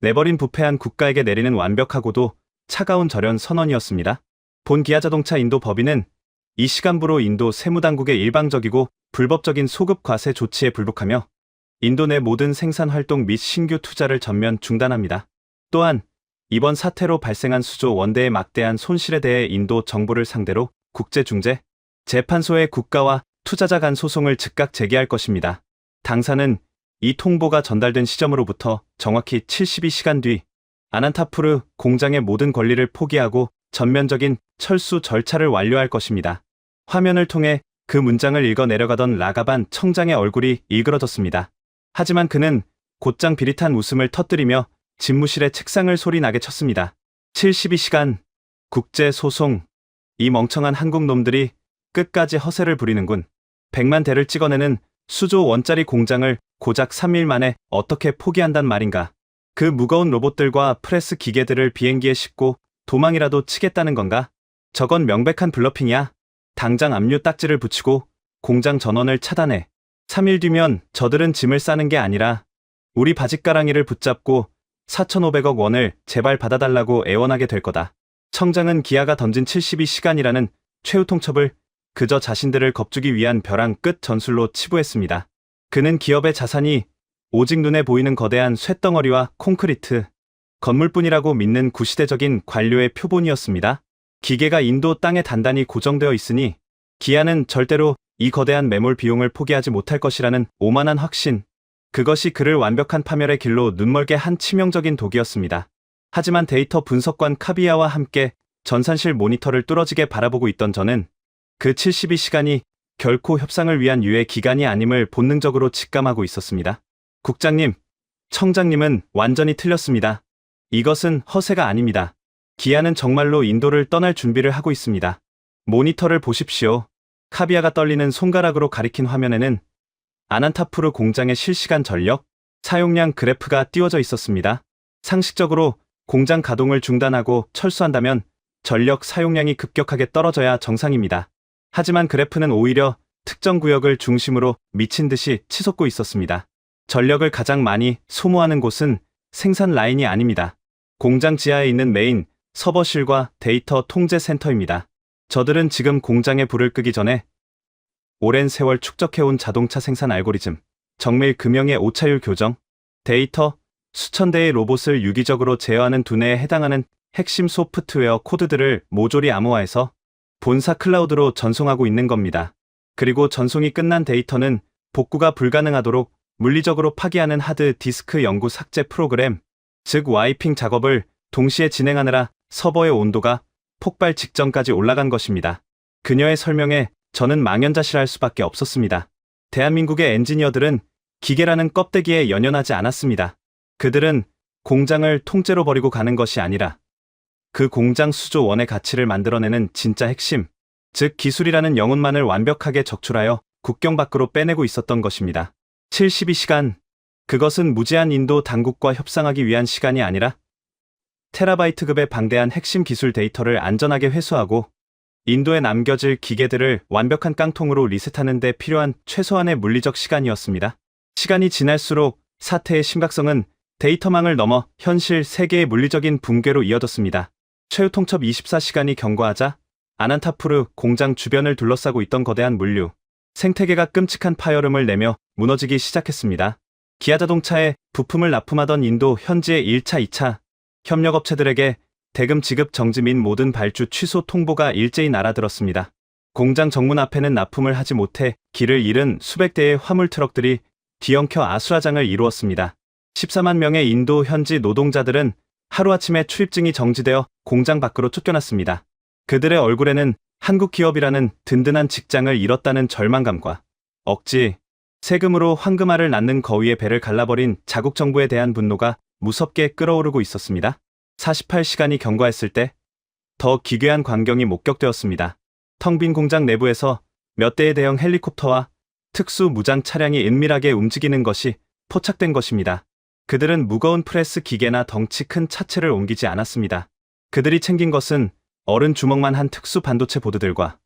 내버린 부패한 국가에게 내리는 완벽하고도 차가운 절연 선언이었습니다. 본 기아자동차 인도 법인은 이 시간부로 인도 세무당국의 일방적이고 불법적인 소급 과세 조치에 불복하며 인도 내 모든 생산 활동 및 신규 투자를 전면 중단합니다. 또한 이번 사태로 발생한 수조 원대의 막대한 손실에 대해 인도 정부를 상대로 국제중재 재판소에 국가와 투자자 간 소송을 즉각 제기할 것입니다. 당사는 이 통보가 전달된 시점으로부터 정확히 72시간 뒤 아난타푸르 공장의 모든 권리를 포기하고 전면적인 철수 절차를 완료할 것입니다. 화면을 통해 그 문장을 읽어 내려가던 라가반 청장의 얼굴이 일그러졌습니다. 하지만 그는 곧장 비릿한 웃음을 터뜨리며 집무실의 책상을 소리나게 쳤습니다. 72시간 국제소송. 이 멍청한 한국 놈들이 끝까지 허세를 부리는군. 100만 대를 찍어내는 수조 원짜리 공장을 고작 3일 만에 어떻게 포기한단 말인가. 그 무거운 로봇들과 프레스 기계들을 비행기에 싣고 도망이라도 치겠다는 건가? 저건 명백한 블러핑이야. 당장 압류 딱지를 붙이고 공장 전원을 차단해. 3일 뒤면 저들은 짐을 싸는 게 아니라 우리 바짓가랑이를 붙잡고 4,500억 원을 제발 받아달라고 애원하게 될 거다. 청장은 기아가 던진 72시간이라는 최후 통첩을 그저 자신들을 겁주기 위한 벼랑 끝 전술로 치부했습니다. 그는 기업의 자산이 오직 눈에 보이는 거대한 쇳덩어리와 콘크리트, 건물뿐이라고 믿는 구시대적인 관료의 표본이었습니다. 기계가 인도 땅에 단단히 고정되어 있으니 기아는 절대로 이 거대한 매몰 비용을 포기하지 못할 것이라는 오만한 확신, 그것이 그를 완벽한 파멸의 길로 눈멀게 한 치명적인 독이었습니다. 하지만 데이터 분석관 카비야와 함께 전산실 모니터를 뚫어지게 바라보고 있던 저는 그 72시간이 결코 협상을 위한 유예 기간이 아님을 본능적으로 직감하고 있었습니다. 국장님, 청장님은 완전히 틀렸습니다. 이것은 허세가 아닙니다. 기아는 정말로 인도를 떠날 준비를 하고 있습니다. 모니터를 보십시오. 카비야가 떨리는 손가락으로 가리킨 화면에는 아난타푸르 공장의 실시간 전력 사용량 그래프가 띄워져 있었습니다. 상식적으로 공장 가동을 중단하고 철수한다면 전력 사용량이 급격하게 떨어져야 정상입니다. 하지만 그래프는 오히려 특정 구역을 중심으로 미친 듯이 치솟고 있었습니다. 전력을 가장 많이 소모하는 곳은 생산 라인이 아닙니다. 공장 지하에 있는 메인 서버실과 데이터 통제 센터입니다. 저들은 지금 공장에 불을 끄기 전에 오랜 세월 축적해온 자동차 생산 알고리즘, 정밀 금형의 오차율 교정, 데이터, 수천 대의 로봇을 유기적으로 제어하는 두뇌에 해당하는 핵심 소프트웨어 코드들을 모조리 암호화해서 본사 클라우드로 전송하고 있는 겁니다. 그리고 전송이 끝난 데이터는 복구가 불가능하도록 물리적으로 파기하는 하드 디스크 영구 삭제 프로그램, 즉 와이핑 작업을 동시에 진행하느라 서버의 온도가 폭발 직전까지 올라간 것입니다. 그녀의 설명에 저는 망연자실할 수밖에 없었습니다. 대한민국의 엔지니어들은 기계라는 껍데기에 연연하지 않았습니다. 그들은 공장을 통째로 버리고 가는 것이 아니라 그 공장 수조 원의 가치를 만들어내는 진짜 핵심, 즉 기술이라는 영혼만을 완벽하게 적출하여 국경 밖으로 빼내고 있었던 것입니다. 72시간, 그것은 무제한 인도 당국과 협상하기 위한 시간이 아니라 테라바이트급의 방대한 핵심 기술 데이터를 안전하게 회수하고 인도에 남겨질 기계들을 완벽한 깡통으로 리셋하는 데 필요한 최소한의 물리적 시간이었습니다. 시간이 지날수록 사태의 심각성은 데이터망을 넘어 현실 세계의 물리적인 붕괴로 이어졌습니다. 최후통첩 24시간이 경과하자 아난타푸르 공장 주변을 둘러싸고 있던 거대한 물류 생태계가 끔찍한 파열음을 내며 무너지기 시작했습니다. 기아자동차에 부품을 납품하던 인도 현지의 1차, 2차 협력업체들에게 대금 지급 정지 및 모든 발주 취소 통보가 일제히 날아들었습니다. 공장 정문 앞에는 납품을 하지 못해 길을 잃은 수백 대의 화물 트럭들이 뒤엉켜 아수라장을 이루었습니다. 14만 명의 인도 현지 노동자들은 하루아침에 출입증이 정지되어 공장 밖으로 쫓겨났습니다. 그들의 얼굴에는 한국 기업이라는 든든한 직장을 잃었다는 절망감과 억지, 세금으로 황금알을 낳는 거위의 배를 갈라버린 자국 정부에 대한 분노가 무섭게 끓어오르고 있었습니다. 48시간이 경과했을 때 더 기괴한 광경이 목격되었습니다. 텅 빈 공장 내부에서 몇 대의 대형 헬리콥터와 특수 무장 차량이 은밀하게 움직이는 것이 포착된 것입니다. 그들은 무거운 프레스 기계나 덩치 큰 차체를 옮기지 않았습니다. 그들이 챙긴 것은 어른 주먹만 한 특수 반도체 보드들과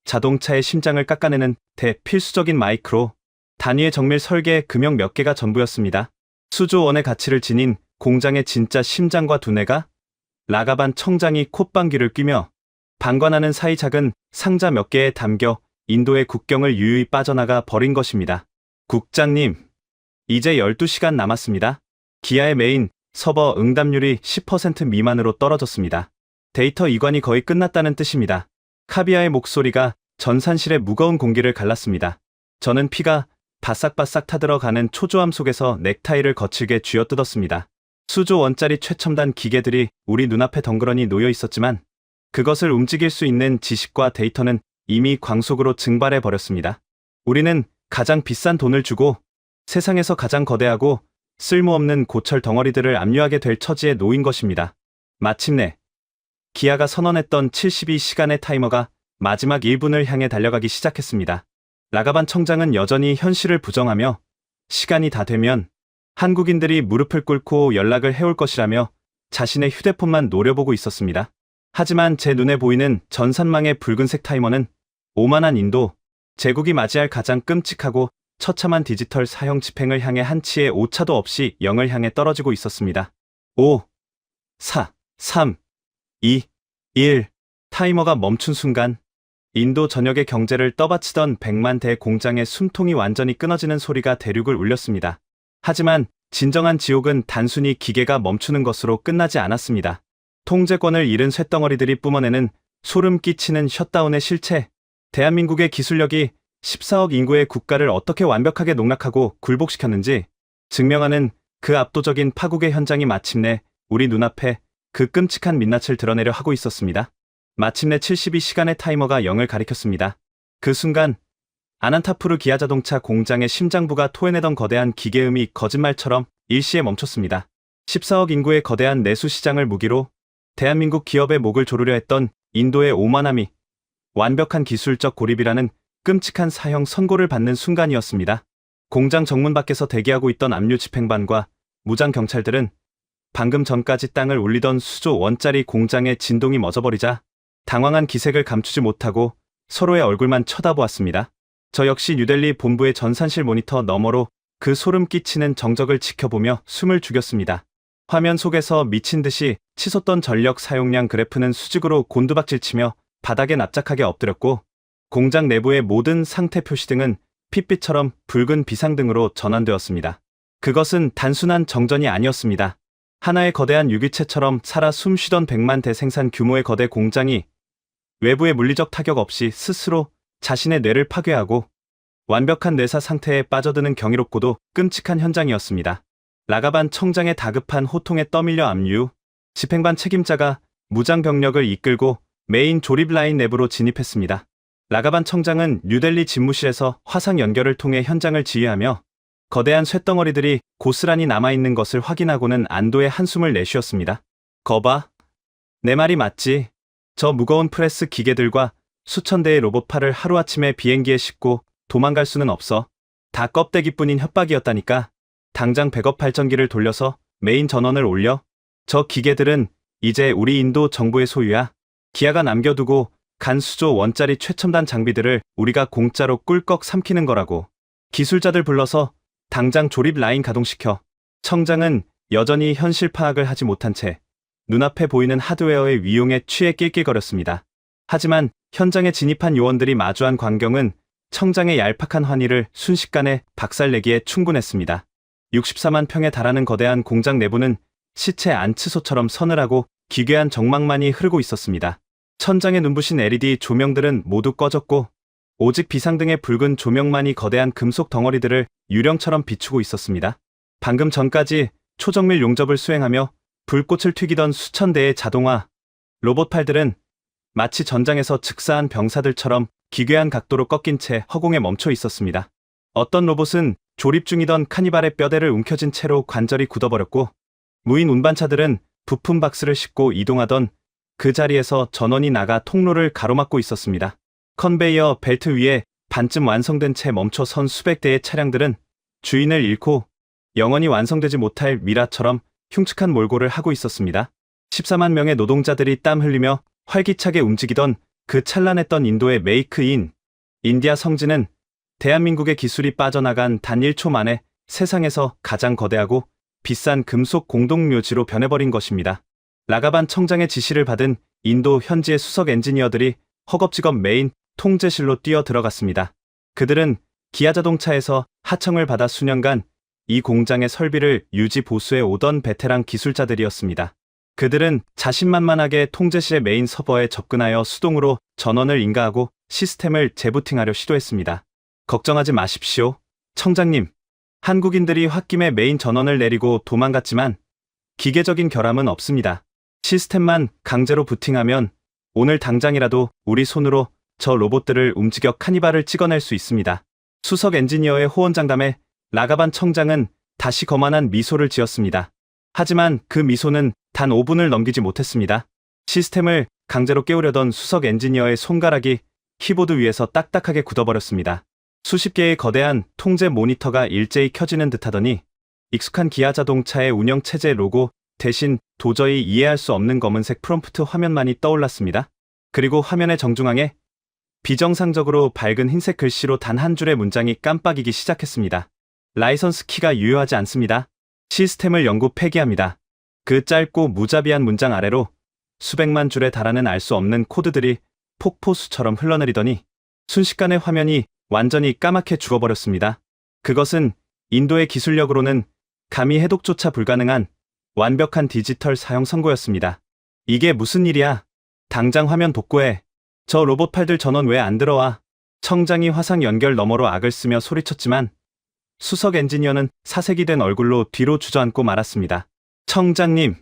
자동차의 심장을 깎아내는 대필수적인 마이크로 단위의 정밀 설계의 금형 몇 개가 전부였습니다. 수조 원의 가치를 지닌 공장의 진짜 심장과 두뇌가 라가반 청장이 콧방귀를 뀌며 방관하는 사이 작은 상자 몇 개에 담겨 인도의 국경을 유유히 빠져나가 버린 것입니다. 국장님, 이제 12시간 남았습니다. 기아의 메인 서버 응답률이 10% 미만으로 떨어졌습니다. 데이터 이관이 거의 끝났다는 뜻입니다. 카비아의 목소리가 전산실의 무거운 공기를 갈랐습니다. 저는 피가 바싹바싹 타들어가는 초조함 속에서 넥타이를 거칠게 쥐어뜯었습니다. 수조 원짜리 최첨단 기계들이 우리 눈앞에 덩그러니 놓여 있었지만 그것을 움직일 수 있는 지식과 데이터는 이미 광속으로 증발해 버렸습니다. 우리는 가장 비싼 돈을 주고 세상에서 가장 거대하고 쓸모없는 고철 덩어리들을 압류하게 될 처지에 놓인 것입니다. 마침내 기아가 선언했던 72시간의 타이머가 마지막 1분을 향해 달려가기 시작했습니다. 라가반 청장은 여전히 현실을 부정하며 시간이 다 되면 한국인들이 무릎을 꿇고 연락을 해올 것이라며 자신의 휴대폰만 노려보고 있었습니다. 하지만 제 눈에 보이는 전산망의 붉은색 타이머는 오만한 인도, 제국이 맞이할 가장 끔찍하고 처참한 디지털 사형 집행을 향해 한치의 오차도 없이 0을 향해 떨어지고 있었습니다. 5, 4, 3, 2, 1. 타이머가 멈춘 순간 인도 전역의 경제를 떠받치던 100만 대 공장의 숨통이 완전히 끊어지는 소리가 대륙을 울렸습니다. 하지만 진정한 지옥은 단순히 기계가 멈추는 것으로 끝나지 않았습니다. 통제권을 잃은 쇳덩어리들이 뿜어내는 소름 끼치는 셧다운의 실체, 대한민국의 기술력이 14억 인구의 국가를 어떻게 완벽하게 농락하고 굴복시켰는지 증명하는 그 압도적인 파국의 현장이 마침내 우리 눈앞에 그 끔찍한 민낯을 드러내려 하고 있었습니다. 마침내 72시간의 타이머가 0을 가리켰습니다. 그 순간 아난타푸르 기아자동차 공장의 심장부가 토해내던 거대한 기계음이 거짓말처럼 일시에 멈췄습니다. 14억 인구의 거대한 내수 시장을 무기로 대한민국 기업의 목을 조르려 했던 인도의 오만함이 완벽한 기술적 고립이라는 끔찍한 사형 선고를 받는 순간이었습니다. 공장 정문 밖에서 대기하고 있던 압류 집행반과 무장 경찰들은 방금 전까지 땅을 울리던 수조 원짜리 공장의 진동이 멎어버리자 당황한 기색을 감추지 못하고 서로의 얼굴만 쳐다보았습니다. 저 역시 뉴델리 본부의 전산실 모니터 너머로 그 소름 끼치는 정적을 지켜보며 숨을 죽였습니다. 화면 속에서 미친 듯이 치솟던 전력 사용량 그래프는 수직으로 곤두박질치며 바닥에 납작하게 엎드렸고 공장 내부의 모든 상태 표시등은 핏빛처럼 붉은 비상등으로 전환되었습니다. 그것은 단순한 정전이 아니었습니다. 하나의 거대한 유기체처럼 살아 숨쉬던 100만 대 생산 규모의 거대 공장이 외부의 물리적 타격 없이 스스로 자신의 뇌를 파괴하고 완벽한 뇌사 상태에 빠져드는 경이롭고도 끔찍한 현장이었습니다. 라가반 청장의 다급한 호통에 떠밀려 압류, 집행반 책임자가 무장 병력을 이끌고 메인 조립 라인 내부로 진입했습니다. 라가반 청장은 뉴델리 집무실에서 화상 연결을 통해 현장을 지휘하며 거대한 쇳덩어리들이 고스란히 남아있는 것을 확인하고는 안도의 한숨을 내쉬었습니다. 거봐. 내 말이 맞지. 저 무거운 프레스 기계들과 수천 대의 로봇팔을 하루아침에 비행기에 싣고 도망갈 수는 없어. 다 껍데기뿐인 협박이었다니까. 당장 백업 발전기를 돌려서 메인 전원을 올려. 저 기계들은 이제 우리 인도 정부의 소유야. 기아가 남겨두고 간 수조 원짜리 최첨단 장비들을 우리가 공짜로 꿀꺽 삼키는 거라고. 기술자들 불러서 당장 조립 라인 가동시켜. 청장은 여전히 현실 파악을 하지 못한 채 눈앞에 보이는 하드웨어의 위용에 취해 낄낄거렸습니다. 하지만 현장에 진입한 요원들이 마주한 광경은 청장의 얄팍한 환희를 순식간에 박살내기에 충분했습니다. 64만 평에 달하는 거대한 공장 내부는 시체 안치소처럼 서늘하고 기괴한 정막만이 흐르고 있었습니다. 천장에 눈부신 LED 조명들은 모두 꺼졌고 오직 비상등의 붉은 조명만이 거대한 금속 덩어리들을 유령처럼 비추고 있었습니다. 방금 전까지 초정밀 용접을 수행하며 불꽃을 튀기던 수천 대의 자동화 로봇팔들은 마치 전장에서 즉사한 병사들처럼 기괴한 각도로 꺾인 채 허공에 멈춰 있었습니다. 어떤 로봇은 조립 중이던 카니발의 뼈대를 움켜쥔 채로 관절이 굳어버렸고 무인 운반차들은 부품 박스를 싣고 이동하던 그 자리에서 전원이 나가 통로를 가로막고 있었습니다. 컨베이어 벨트 위에 반쯤 완성된 채 멈춰 선 수백 대의 차량들은 주인을 잃고 영원히 완성되지 못할 미라처럼 흉측한 몰골을 하고 있었습니다. 14만 명의 노동자들이 땀 흘리며 활기차게 움직이던 그 찬란했던 인도의 메이크 인 인디아 성지는 대한민국의 기술이 빠져나간 단 1초 만에 세상에서 가장 거대하고 비싼 금속 공동묘지로 변해버린 것입니다. 라가반 청장의 지시를 받은 인도 현지의 수석 엔지니어들이 허겁지겁 메인 통제실로 뛰어 들어갔습니다. 그들은 기아 자동차에서 하청을 받아 수년간 이 공장의 설비를 유지 보수해 오던 베테랑 기술자들이었습니다. 그들은 자신만만하게 통제실의 메인 서버에 접근하여 수동으로 전원을 인가하고 시스템을 재부팅하려 시도했습니다. 걱정하지 마십시오, 청장님. 한국인들이 홧김에 메인 전원을 내리고 도망갔지만 기계적인 결함은 없습니다. 시스템만 강제로 부팅하면 오늘 당장이라도 우리 손으로 저 로봇들을 움직여 카니발을 찍어낼 수 있습니다. 수석 엔지니어의 호언장담에 라가반 청장은 다시 거만한 미소를 지었습니다. 하지만 그 미소는 단 5분을 넘기지 못했습니다. 시스템을 강제로 깨우려던 수석 엔지니어의 손가락이 키보드 위에서 딱딱하게 굳어버렸습니다. 수십 개의 거대한 통제 모니터가 일제히 켜지는 듯하더니 익숙한 기아 자동차의 운영체제 로고 대신 도저히 이해할 수 없는 검은색 프롬프트 화면만이 떠올랐습니다. 그리고 화면의 정중앙에 비정상적으로 밝은 흰색 글씨로 단 한 줄의 문장이 깜빡이기 시작했습니다. 라이선스 키가 유효하지 않습니다. 시스템을 영구 폐기합니다. 그 짧고 무자비한 문장 아래로 수백만 줄에 달하는 알 수 없는 코드들이 폭포수처럼 흘러내리더니 순식간에 화면이 완전히 까맣게 죽어버렸습니다. 그것은 인도의 기술력으로는 감히 해독조차 불가능한 완벽한 디지털 사형 선고였습니다. 이게 무슨 일이야? 당장 화면 복구해. 저 로봇팔들 전원 왜 안 들어와? 청장이 화상 연결 너머로 악을 쓰며 소리쳤지만 수석 엔지니어는 사색이 된 얼굴로 뒤로 주저앉고 말았습니다. 청장님,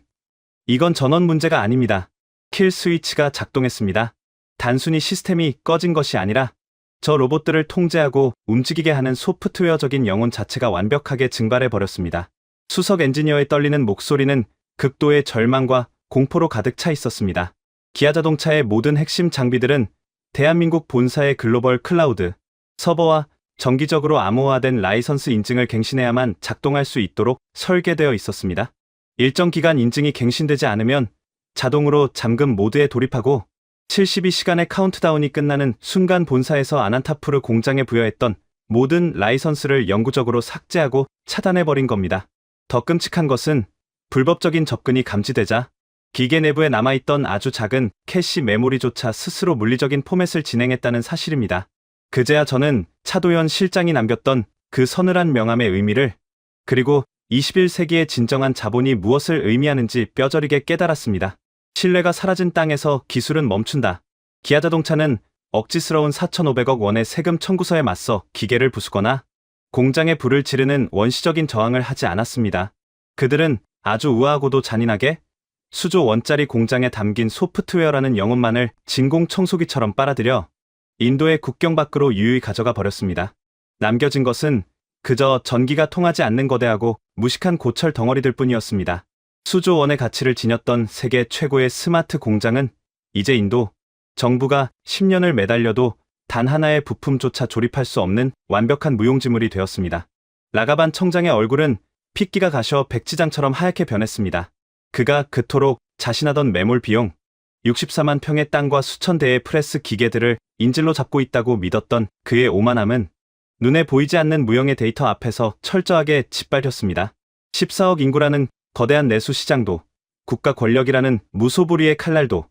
이건 전원 문제가 아닙니다. 킬 스위치가 작동했습니다. 단순히 시스템이 꺼진 것이 아니라 저 로봇들을 통제하고 움직이게 하는 소프트웨어적인 영혼 자체가 완벽하게 증발해버렸습니다. 수석 엔지니어의 떨리는 목소리는 극도의 절망과 공포로 가득 차 있었습니다. 기아 자동차의 모든 핵심 장비들은 대한민국 본사의 글로벌 클라우드 서버와 정기적으로 암호화된 라이선스 인증을 갱신해야만 작동할 수 있도록 설계되어 있었습니다. 일정 기간 인증이 갱신되지 않으면 자동으로 잠금 모드에 돌입하고 72시간의 카운트다운이 끝나는 순간 본사에서 아난타푸르 공장에 부여했던 모든 라이선스를 영구적으로 삭제하고 차단해버린 겁니다. 더 끔찍한 것은 불법적인 접근이 감지되자 기계 내부에 남아있던 아주 작은 캐시 메모리조차 스스로 물리적인 포맷을 진행했다는 사실입니다. 그제야 저는 차도현 실장이 남겼던 그 서늘한 명함의 의미를 그리고 21세기의 진정한 자본이 무엇을 의미하는지 뼈저리게 깨달았습니다. 신뢰가 사라진 땅에서 기술은 멈춘다. 기아 자동차는 억지스러운 4,500억 원의 세금 청구서에 맞서 기계를 부수거나 공장에 불을 지르는 원시적인 저항을 하지 않았습니다. 그들은 아주 우아하고도 잔인하게 수조 원짜리 공장에 담긴 소프트웨어라는 영혼만을 진공청소기처럼 빨아들여 인도의 국경 밖으로 유유히 가져가 버렸습니다. 남겨진 것은 그저 전기가 통하지 않는 거대하고 무식한 고철 덩어리들 뿐이었습니다. 수조 원의 가치를 지녔던 세계 최고의 스마트 공장은 이제 인도 정부가 10년을 매달려도 단 하나의 부품조차 조립할 수 없는 완벽한 무용지물이 되었습니다. 라가반 청장의 얼굴은 핏기가 가셔 백지장처럼 하얗게 변했습니다. 그가 그토록 자신하던 매몰 비용 64만 평의 땅과 수천 대의 프레스 기계들을 인질로 잡고 있다고 믿었던 그의 오만함은 눈에 보이지 않는 무형의 데이터 앞에서 철저하게 짓밟혔습니다. 14억 인구라는 거대한 내수 시장도, 국가 권력이라는 무소불위의 칼날도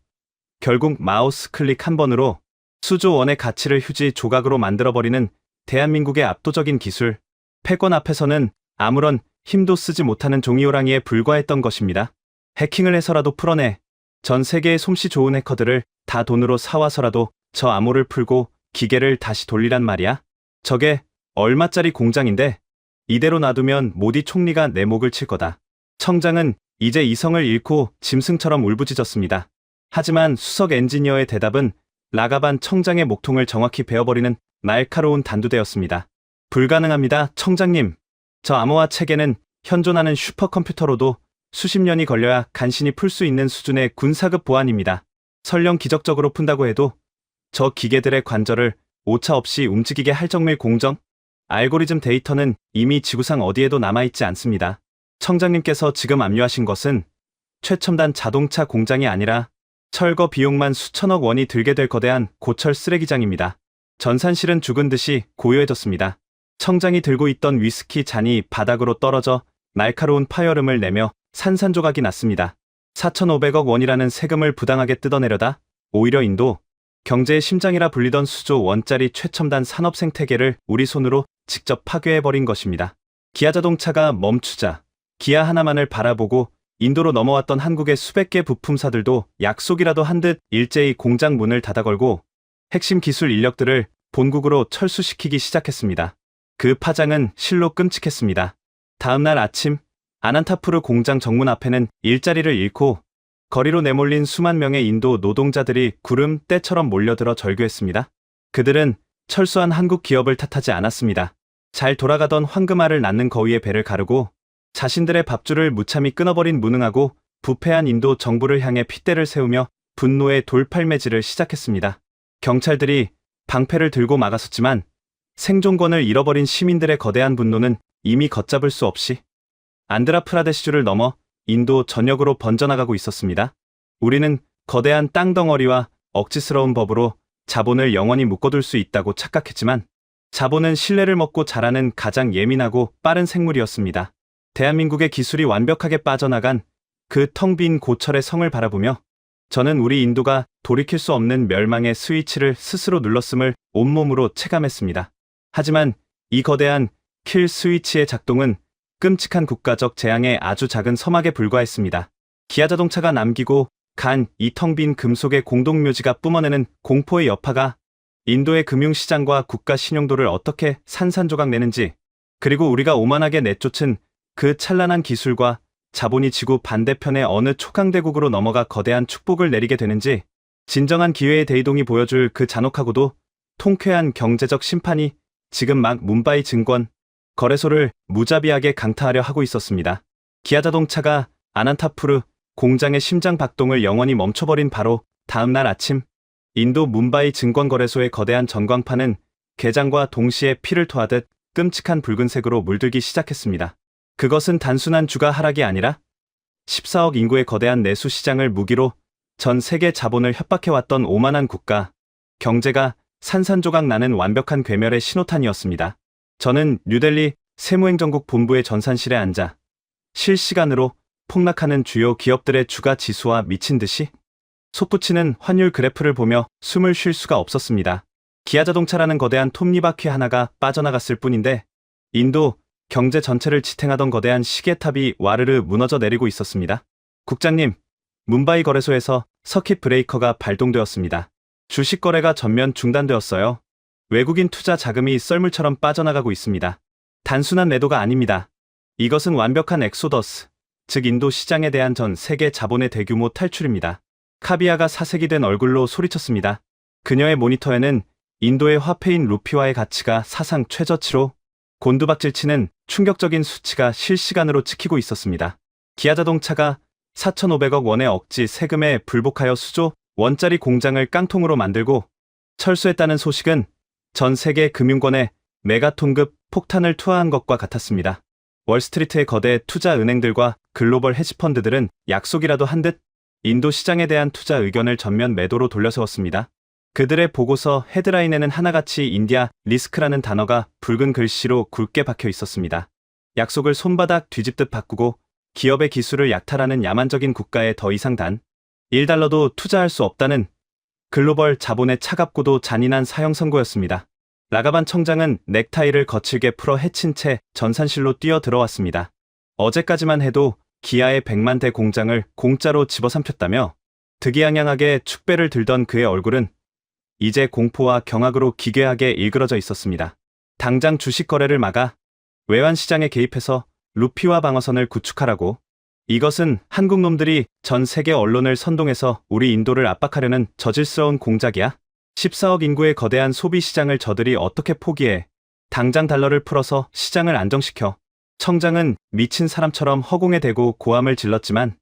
결국 마우스 클릭 한 번으로 수조 원의 가치를 휴지 조각으로 만들어버리는 대한민국의 압도적인 기술, 패권 앞에서는 아무런 힘도 쓰지 못하는 종이호랑이에 불과했던 것입니다. 해킹을 해서라도 풀어내. 전 세계의 솜씨 좋은 해커들을 다 돈으로 사와서라도 저 암호를 풀고 기계를 다시 돌리란 말이야. 저게 얼마짜리 공장인데 이대로 놔두면 모디 총리가 내 목을 칠 거다. 청장은 이제 이성을 잃고 짐승처럼 울부짖었습니다. 하지만 수석 엔지니어의 대답은 라가반 청장의 목통을 정확히 베어버리는 날카로운 단두대였습니다. 불가능합니다, 청장님. 저 암호화 체계는 현존하는 슈퍼컴퓨터로도 수십 년이 걸려야 간신히 풀 수 있는 수준의 군사급 보안입니다. 설령 기적적으로 푼다고 해도 저 기계들의 관절을 오차없이 움직이게 할 정밀 공정? 알고리즘 데이터는 이미 지구상 어디에도 남아있지 않습니다. 청장님께서 지금 압류하신 것은 최첨단 자동차 공장이 아니라 철거 비용만 수천억 원이 들게 될 거대한 고철 쓰레기장입니다. 전산실은 죽은 듯이 고요해졌습니다. 청장이 들고 있던 위스키 잔이 바닥으로 떨어져 날카로운 파열음을 내며 산산조각이 났습니다. 4,500억 원이라는 세금을 부당하게 뜯어내려다 오히려 인도 경제의 심장이라 불리던 수조 원짜리 최첨단 산업 생태계를 우리 손으로 직접 파괴해버린 것입니다. 기아자동차가 멈추자 기아 하나만을 바라보고 인도로 넘어왔던 한국의 수백 개 부품사들도 약속이라도 한 듯 일제히 공장 문을 닫아걸고 핵심 기술 인력들을 본국으로 철수시키기 시작했습니다. 그 파장은 실로 끔찍했습니다. 다음날 아침 아난타푸르 공장 정문 앞에는 일자리를 잃고 거리로 내몰린 수만 명의 인도 노동자들이 구름 떼처럼 몰려들어 절규했습니다. 그들은 철수한 한국 기업을 탓하지 않았습니다. 잘 돌아가던 황금알을 낳는 거위의 배를 가르고 자신들의 밥줄을 무참히 끊어버린 무능하고 부패한 인도 정부를 향해 핏대를 세우며 분노의 돌팔매질을 시작했습니다. 경찰들이 방패를 들고 막아섰지만 생존권을 잃어버린 시민들의 거대한 분노는 이미 걷잡을 수 없이 안드라프라데시주를 넘어 인도 전역으로 번져나가고 있었습니다. 우리는 거대한 땅덩어리와 억지스러운 법으로 자본을 영원히 묶어둘 수 있다고 착각했지만 자본은 신뢰를 먹고 자라는 가장 예민하고 빠른 생물이었습니다. 대한민국의 기술이 완벽하게 빠져나간 그 텅 빈 고철의 성을 바라보며 저는 우리 인도가 돌이킬 수 없는 멸망의 스위치를 스스로 눌렀음을 온몸으로 체감했습니다. 하지만 이 거대한 킬 스위치의 작동은 끔찍한 국가적 재앙의 아주 작은 서막에 불과했습니다. 기아자동차가 남기고 간 이 텅 빈 금속의 공동묘지가 뿜어내는 공포의 여파가 인도의 금융시장과 국가 신용도를 어떻게 산산조각 내는지, 그리고 우리가 오만하게 내쫓은 그 찬란한 기술과 자본이 지구 반대편의 어느 초강대국으로 넘어가 거대한 축복을 내리게 되는지, 진정한 기회의 대이동이 보여줄 그 잔혹하고도 통쾌한 경제적 심판이 지금 막 뭄바이 증권 거래소를 무자비하게 강타하려 하고 있었습니다. 기아자동차가 아난타푸르 공장의 심장 박동을 영원히 멈춰버린 바로 다음날 아침, 인도 뭄바이 증권거래소의 거대한 전광판은 개장과 동시에 피를 토하듯 끔찍한 붉은색으로 물들기 시작했습니다. 그것은 단순한 주가 하락이 아니라 14억 인구의 거대한 내수 시장을 무기로 전 세계 자본을 협박해왔던 오만한 국가, 경제가 산산조각 나는 완벽한 괴멸의 신호탄이었습니다. 저는 뉴델리 세무행정국 본부의 전산실에 앉아 실시간으로 폭락하는 주요 기업들의 주가 지수와 미친 듯이 솟구치는 환율 그래프를 보며 숨을 쉴 수가 없었습니다. 기아자동차라는 거대한 톱니바퀴 하나가 빠져나갔을 뿐인데 인도 경제 전체를 지탱하던 거대한 시계탑이 와르르 무너져 내리고 있었습니다. 국장님, 뭄바이 거래소에서 서킷 브레이커가 발동되었습니다. 주식 거래가 전면 중단되었어요. 외국인 투자 자금이 썰물처럼 빠져나가고 있습니다. 단순한 매도가 아닙니다. 이것은 완벽한 엑소더스, 즉 인도 시장에 대한 전 세계 자본의 대규모 탈출입니다. 카비아가 사색이 된 얼굴로 소리쳤습니다. 그녀의 모니터에는 인도의 화폐인 루피화의 가치가 사상 최저치로 곤두박질치는 충격적인 수치가 실시간으로 찍히고 있었습니다. 기아자동차가 4,500억 원의 억지 세금에 불복하여 수조 원짜리 공장을 깡통으로 만들고 철수했다는 소식은 전 세계 금융권에 메가톤급 폭탄을 투하한 것과 같았습니다. 월스트리트의 거대 투자 은행들과 글로벌 헤지펀드들은 약속이라도 한 듯 인도 시장에 대한 투자 의견을 전면 매도로 돌려세웠습니다. 그들의 보고서 헤드라인에는 하나같이 인디아 리스크라는 단어가 붉은 글씨로 굵게 박혀 있었습니다. 약속을 손바닥 뒤집듯 바꾸고 기업의 기술을 약탈하는 야만적인 국가에 더 이상 단 1달러도 투자할 수 없다는 글로벌 자본의 차갑고도 잔인한 사형 선고였습니다. 라가반 청장은 넥타이를 거칠게 풀어 헤친 채 전산실로 뛰어 들어왔습니다. 어제까지만 해도 기아의 100만 대 공장을 공짜로 집어삼켰다며 득이양양하게 축배를 들던 그의 얼굴은 이제 공포와 경악으로 기괴하게 일그러져 있었습니다. 당장 주식 거래를 막아 외환 시장에 개입해서 루피화 방어선을 구축하라고. 이것은 한국 놈들이 전 세계 언론을 선동해서 우리 인도를 압박하려는 저질스러운 공작이야. 14억 인구의 거대한 소비 시장을 저들이 어떻게 포기해. 당장 달러를 풀어서 시장을 안정시켜. 청장은 미친 사람처럼 허공에 대고 고함을 질렀지만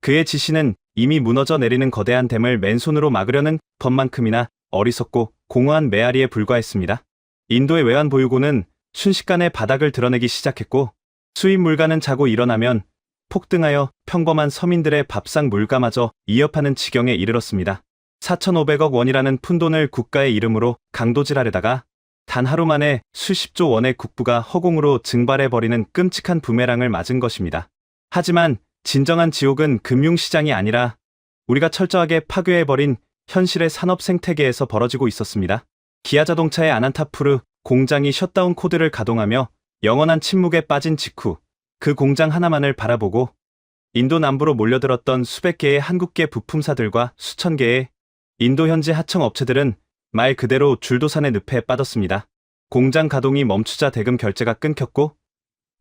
그의 지시는 이미 무너져 내리는 거대한 댐을 맨손으로 막으려는 것만큼이나 어리석고 공허한 메아리에 불과했습니다. 인도의 외환 보유고는 순식간에 바닥을 드러내기 시작했고 수입 물가는 자고 일어나면 폭등하여 평범한 서민들의 밥상 물가마저 위협하는 지경에 이르렀습니다. 4,500억 원이라는 푼돈을 국가의 이름으로 강도질하려다가 단 하루 만에 수십조 원의 국부가 허공으로 증발해버리는 끔찍한 부메랑을 맞은 것입니다. 하지만 진정한 지옥은 금융시장이 아니라 우리가 철저하게 파괴해버린 현실의 산업 생태계에서 벌어지고 있었습니다. 기아자동차의 아난타푸르 공장이 셧다운 코드를 가동하며 영원한 침묵에 빠진 직후 그 공장 하나만을 바라보고 인도 남부로 몰려들었던 수백 개의 한국계 부품사들과 수천 개의 인도 현지 하청 업체들은 말 그대로 줄도산의 늪에 빠졌습니다. 공장 가동이 멈추자 대금 결제가 끊겼고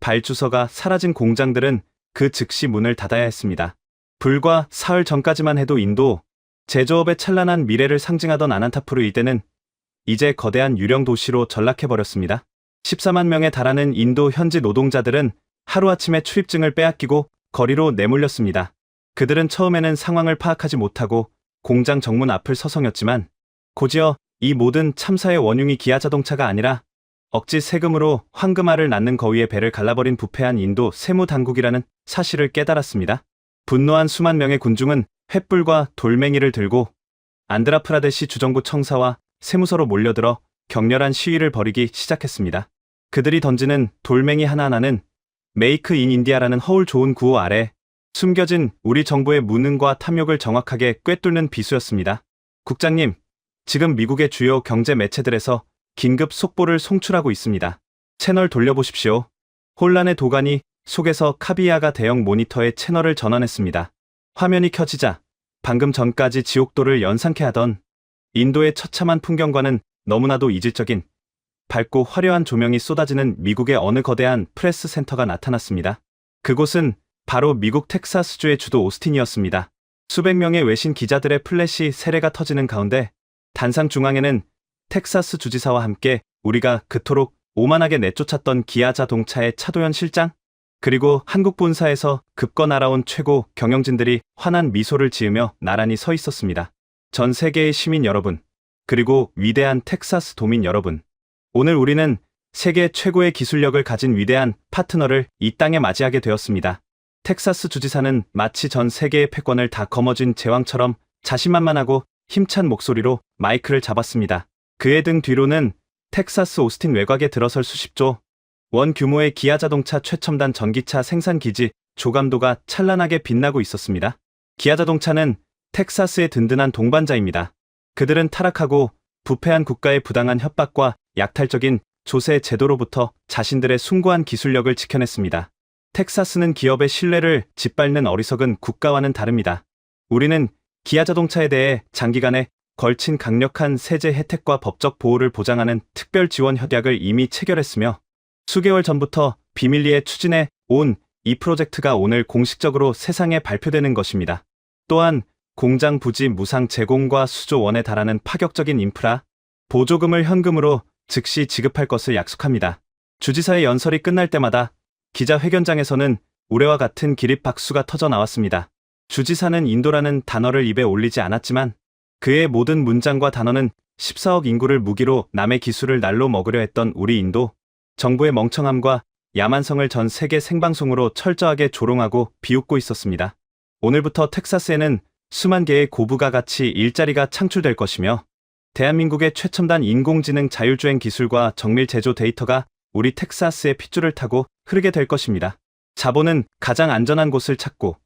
발주서가 사라진 공장들은 그 즉시 문을 닫아야 했습니다. 불과 사흘 전까지만 해도 인도 제조업의 찬란한 미래를 상징하던 아난타푸르 일대는 이제 거대한 유령 도시로 전락해버렸습니다. 14만 명에 달하는 인도 현지 노동자들은 하루아침에 출입증을 빼앗기고 거리로 내몰렸습니다. 그들은 처음에는 상황을 파악하지 못하고 공장 정문 앞을 서성였지만 곧이어 이 모든 참사의 원흉이 기아자동차가 아니라 억지 세금으로 황금알을 낳는 거위의 배를 갈라버린 부패한 인도 세무당국이라는 사실을 깨달았습니다. 분노한 수만 명의 군중은 횃불과 돌멩이를 들고 안드라프라데시 주정부 청사와 세무서로 몰려들어 격렬한 시위를 벌이기 시작했습니다. 그들이 던지는 돌멩이 하나하나는 메이크 인 인디아라는 허울 좋은 구호 아래 숨겨진 우리 정부의 무능과 탐욕을 정확하게 꿰뚫는 비수였습니다. 국장님, 지금 미국의 주요 경제 매체들에서 긴급 속보를 송출하고 있습니다. 채널 돌려보십시오. 혼란의 도가니 속에서 카비야가 대형 모니터에 채널을 전환했습니다. 화면이 켜지자 방금 전까지 지옥도를 연상케 하던 인도의 처참한 풍경과는 너무나도 이질적인 밝고 화려한 조명이 쏟아지는 미국의 어느 거대한 프레스 센터가 나타났습니다. 그곳은 바로 미국 텍사스주의 주도 오스틴이었습니다. 수백 명의 외신 기자들의 플래시 세례가 터지는 가운데 단상 중앙에는 텍사스 주지사와 함께 우리가 그토록 오만하게 내쫓았던 기아 자동차의 차도현 실장, 그리고 한국 본사에서 급거 날아온 최고 경영진들이 환한 미소를 지으며 나란히 서 있었습니다. 전 세계의 시민 여러분, 그리고 위대한 텍사스 도민 여러분, 오늘 우리는 세계 최고의 기술력을 가진 위대한 파트너를 이 땅에 맞이하게 되었습니다. 텍사스 주지사는 마치 전 세계의 패권을 다 거머쥔 제왕처럼 자신만만하고 힘찬 목소리로 마이크를 잡았습니다. 그의 등 뒤로는 텍사스 오스틴 외곽에 들어설 수십조 원 규모의 기아 자동차 최첨단 전기차 생산 기지 조감도가 찬란하게 빛나고 있었습니다. 기아 자동차는 텍사스의 든든한 동반자입니다. 그들은 타락하고 부패한 국가의 부당한 협박과 약탈적인 조세 제도로부터 자신들의 숭고한 기술력을 지켜냈습니다. 텍사스는 기업의 신뢰를 짓밟는 어리석은 국가와는 다릅니다. 우리는 기아 자동차에 대해 장기간에 걸친 강력한 세제 혜택과 법적 보호를 보장하는 특별 지원 협약을 이미 체결했으며 수개월 전부터 비밀리에 추진해 온 이 프로젝트가 오늘 공식적으로 세상에 발표되는 것입니다. 또한 공장 부지 무상 제공과 수조 원에 달하는 파격적인 인프라 보조금을 현금으로 즉시 지급할 것을 약속합니다. 주지사의 연설이 끝날 때마다 기자회견장에서는 우레와 같은 기립박수가 터져 나왔습니다. 주지사는 인도라는 단어를 입에 올리지 않았지만 그의 모든 문장과 단어는 14억 인구를 무기로 남의 기술을 날로 먹으려 했던 우리 인도 정부의 멍청함과 야만성을 전 세계 생방송으로 철저하게 조롱하고 비웃고 있었습니다. 오늘부터 텍사스에는 수만 개의 고부가 가치 일자리가 창출될 것이며 대한민국의 최첨단 인공지능 자율주행 기술과 정밀 제조 데이터가 우리 텍사스의 핏줄을 타고 흐르게 될 것입니다. 자본은 가장 안전한 곳을 찾고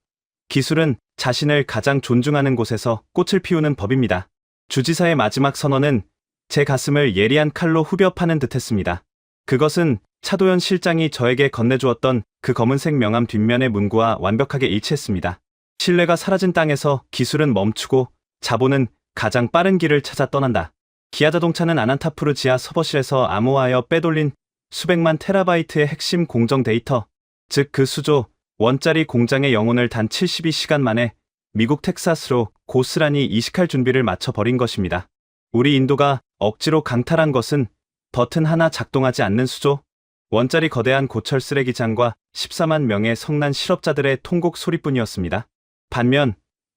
기술은 자신을 가장 존중하는 곳에서 꽃을 피우는 법입니다. 주지사의 마지막 선언은 제 가슴을 예리한 칼로 후벼 파는 듯했습니다. 그것은 차도현 실장이 저에게 건네주었던 그 검은색 명함 뒷면의 문구와 완벽하게 일치했습니다. 신뢰가 사라진 땅에서 기술은 멈추고 자본은 가장 빠른 길을 찾아 떠난다. 기아자동차는 아난타푸르 지하 서버실에서 암호화하여 빼돌린 수백만 테라바이트의 핵심 공정 데이터, 즉 그 수조 원짜리 공장의 영혼을 단 72시간 만에 미국 텍사스로 고스란히 이식할 준비를 마쳐버린 것입니다. 우리 인도가 억지로 강탈한 것은 버튼 하나 작동하지 않는 수조, 원짜리 거대한 고철 쓰레기장과 14만 명의 성난 실업자들의 통곡 소리뿐이었습니다. 반면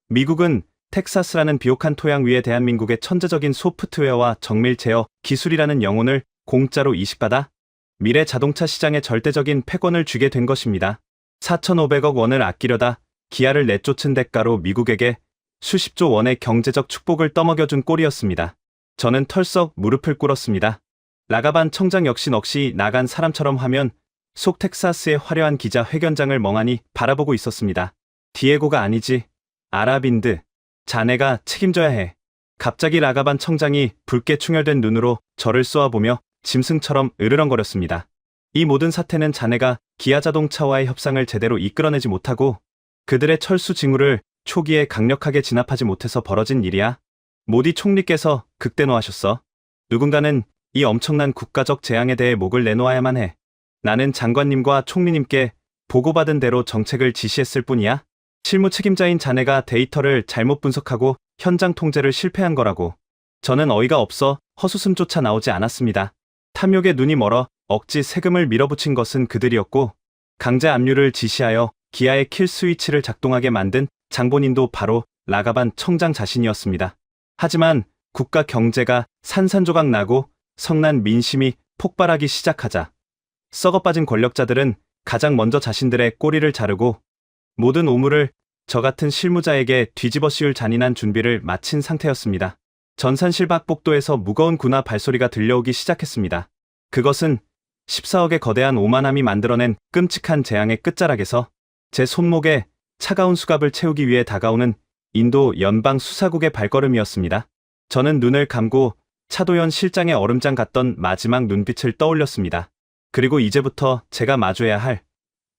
미국은 텍사스라는 비옥한 토양 위에 대한민국의 천재적인 소프트웨어와 정밀 제어 기술이라는 영혼을 공짜로 이식받아 미래 자동차 시장에 절대적인 패권을 쥐게 된 것입니다. 4,500억 원을 아끼려다 기아를 내쫓은 대가로 미국에게 수십조 원의 경제적 축복을 떠먹여준 꼴이었습니다. 저는 털썩 무릎을 꿇었습니다. 라가반 청장 역시 넋이 나간 사람처럼 화면 속 텍사스의 화려한 기자 회견장을 멍하니 바라보고 있었습니다. 디에고가 아니지. 아라빈드. 자네가 책임져야 해. 갑자기 라가반 청장이 붉게 충혈된 눈으로 저를 쏘아보며 짐승처럼 으르렁거렸습니다. 이 모든 사태는 자네가 기아자동차와의 협상을 제대로 이끌어내지 못하고 그들의 철수 징후를 초기에 강력하게 진압하지 못해서 벌어진 일이야. 모디 총리께서 극대노하셨어. 누군가는 이 엄청난 국가적 재앙에 대해 목을 내놓아야만 해. 나는 장관님과 총리님께 보고받은 대로 정책을 지시했을 뿐이야. 실무 책임자인 자네가 데이터를 잘못 분석하고 현장 통제를 실패한 거라고. 저는 어이가 없어 헛웃음조차 나오지 않았습니다. 탐욕에 눈이 멀어 억지 세금을 밀어붙인 것은 그들이었고 강제 압류를 지시하여 기아의 킬 스위치를 작동하게 만든 장본인도 바로 라가반 청장 자신이었습니다. 하지만 국가 경제가 산산조각 나고 성난 민심이 폭발하기 시작하자 썩어빠진 권력자들은 가장 먼저 자신들의 꼬리를 자르고 모든 오물을 저 같은 실무자에게 뒤집어 씌울 잔인한 준비를 마친 상태였습니다. 전산실박복도에서 무거운 군화 발소리가 들려오기 시작했습니다. 그것은 14억의 거대한 오만함이 만들어낸 끔찍한 재앙의 끝자락에서 제 손목에 차가운 수갑을 채우기 위해 다가오는 인도 연방 수사국의 발걸음이었습니다. 저는 눈을 감고 차도현 실장의 얼음장 같던 마지막 눈빛을 떠올렸습니다. 그리고 이제부터 제가 마주해야 할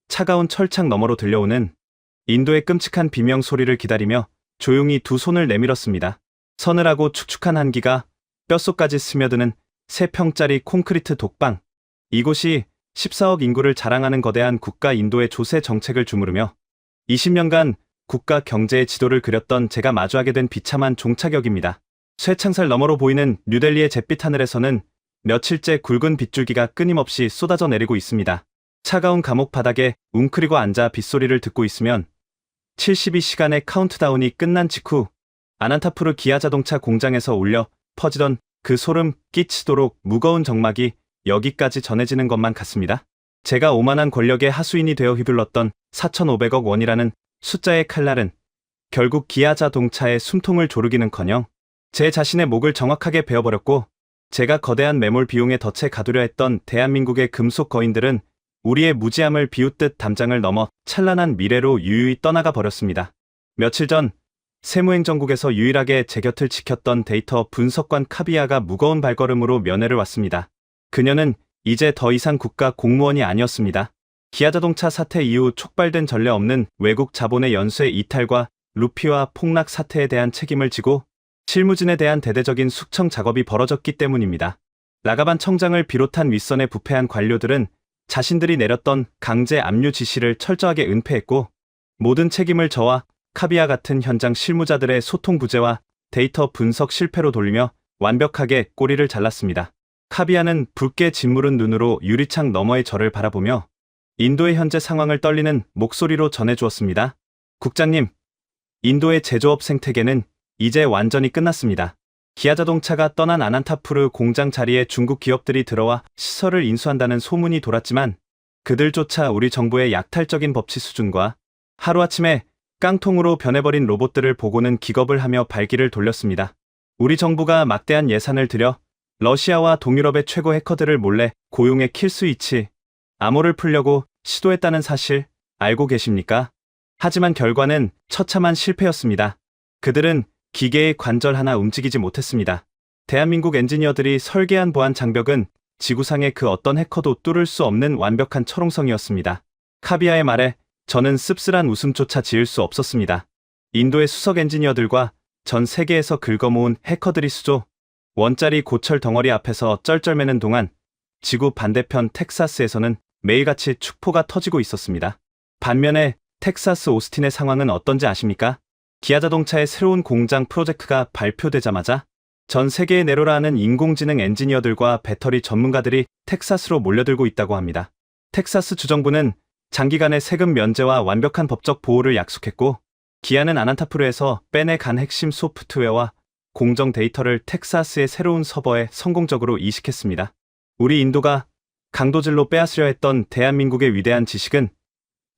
차가운 철창 너머로 들려오는 인도의 끔찍한 비명 소리를 기다리며 조용히 두 손을 내밀었습니다. 서늘하고 축축한 한기가 뼛속까지 스며드는 3평짜리 콘크리트 독방. 이곳이 14억 인구를 자랑하는 거대한 국가 인도의 조세 정책을 주무르며 20년간 국가 경제의 지도를 그렸던 제가 마주하게 된 비참한 종착역입니다. 쇠창살 너머로 보이는 뉴델리의 잿빛 하늘에서는 며칠째 굵은 빗줄기가 끊임없이 쏟아져 내리고 있습니다. 차가운 감옥 바닥에 웅크리고 앉아 빗소리를 듣고 있으면 72시간의 카운트다운이 끝난 직후 아난타푸르 기아자동차 공장에서 울려 퍼지던 그 소름 끼치도록 무거운 정막이 여기까지 전해지는 것만 같습니다. 제가 오만한 권력의 하수인이 되어 휘둘렀던 4,500억 원이라는 숫자의 칼날은 결국 기아자동차의 숨통을 조르기는커녕 제 자신의 목을 정확하게 베어버렸고 제가 거대한 매몰 비용에 덫에 가두려 했던 대한민국의 금속 거인들은 우리의 무지함을 비웃듯 담장을 넘어 찬란한 미래로 유유히 떠나가 버렸습니다. 며칠 전 세무행정국에서 유일하게 제 곁을 지켰던 데이터 분석관 카비아가 무거운 발걸음으로 면회를 왔습니다. 그녀는 이제 더 이상 국가 공무원이 아니었습니다. 기아자동차 사태 이후 촉발된 전례 없는 외국 자본의 연쇄 이탈과 루피와 폭락 사태에 대한 책임을 지고 실무진에 대한 대대적인 숙청 작업이 벌어졌기 때문입니다. 라가반 청장을 비롯한 윗선에 부패한 관료들은 자신들이 내렸던 강제 압류 지시를 철저하게 은폐했고 모든 책임을 저와 카비아 같은 현장 실무자들의 소통 부재와 데이터 분석 실패로 돌리며 완벽하게 꼬리를 잘랐습니다. 카비아는 붉게 짓무른 눈으로 유리창 너머의 저를 바라보며 인도의 현재 상황을 떨리는 목소리로 전해주었습니다. 국장님, 인도의 제조업 생태계는 이제 완전히 끝났습니다. 기아자동차가 떠난 아난타푸르 공장 자리에 중국 기업들이 들어와 시설을 인수한다는 소문이 돌았지만 그들조차 우리 정부의 약탈적인 법치 수준과 하루아침에 깡통으로 변해버린 로봇들을 보고는 기겁을 하며 발길을 돌렸습니다. 우리 정부가 막대한 예산을 들여 러시아와 동유럽의 최고 해커들을 몰래 고용해 킬스위치, 암호를 풀려고 시도했다는 사실 알고 계십니까? 하지만 결과는 처참한 실패였습니다. 그들은 기계의 관절 하나 움직이지 못했습니다. 대한민국 엔지니어들이 설계한 보안 장벽은 지구상의 그 어떤 해커도 뚫을 수 없는 완벽한 철옹성이었습니다. 카비아의 말에 저는 씁쓸한 웃음조차 지을 수 없었습니다. 인도의 수석 엔지니어들과 전 세계에서 긁어모은 해커들이 수조 원짜리 고철 덩어리 앞에서 쩔쩔매는 동안 지구 반대편 텍사스에서는 매일같이 축포가 터지고 있었습니다. 반면에 텍사스 오스틴의 상황은 어떤지 아십니까? 기아자동차의 새로운 공장 프로젝트가 발표되자마자 전 세계에 내로라 하는 인공지능 엔지니어들과 배터리 전문가들이 텍사스로 몰려들고 있다고 합니다. 텍사스 주정부는 장기간의 세금 면제와 완벽한 법적 보호를 약속했고, 기아는 아난타프르에서 빼내간 핵심 소프트웨어와 공정 데이터를 텍사스의 새로운 서버에 성공적으로 이식했습니다. 우리 인도가 강도질로 빼앗으려 했던 대한민국의 위대한 지식은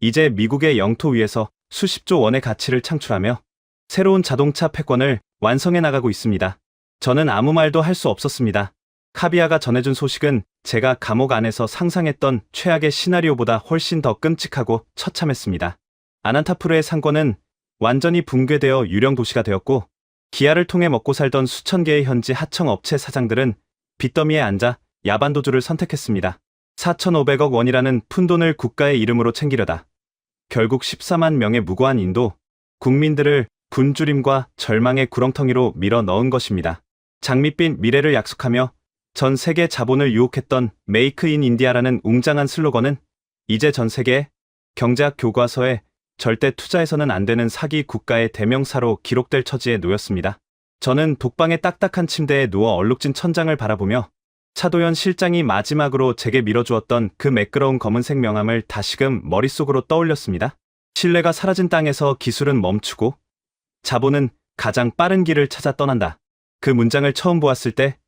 이제 미국의 영토 위에서 수십조 원의 가치를 창출하며 새로운 자동차 패권을 완성해 나가고 있습니다. 저는 아무 말도 할 수 없었습니다. 카비아가 전해준 소식은 제가 감옥 안에서 상상했던 최악의 시나리오보다 훨씬 더 끔찍하고 처참했습니다. 아난타프르의 상권은 완전히 붕괴되어 유령 도시가 되었고, 기아를 통해 먹고 살던 수천 개의 현지 하청 업체 사장들은 빚더미에 앉아 야반도주를 선택했습니다. 4,500억 원이라는 푼돈을 국가의 이름으로 챙기려다 결국 14만 명의 무고한 인도 국민들을 굶주림과 절망의 구렁텅이로 밀어 넣은 것입니다. 장밋빛 미래를 약속하며 전 세계 자본을 유혹했던 메이크 인 인디아라는 웅장한 슬로건은 이제 전 세계 경제학 교과서에 절대 투자해서는 안 되는 사기 국가의 대명사로 기록될 처지에 놓였습니다. 저는 독방의 딱딱한 침대에 누워 얼룩진 천장을 바라보며 차도연 실장이 마지막으로 제게 밀어주었던 그 매끄러운 검은색 명함을 다시금 머릿속으로 떠올렸습니다. 신뢰가 사라진 땅에서 기술은 멈추고 자본은 가장 빠른 길을 찾아 떠난다. 그 문장을 처음 보았을 때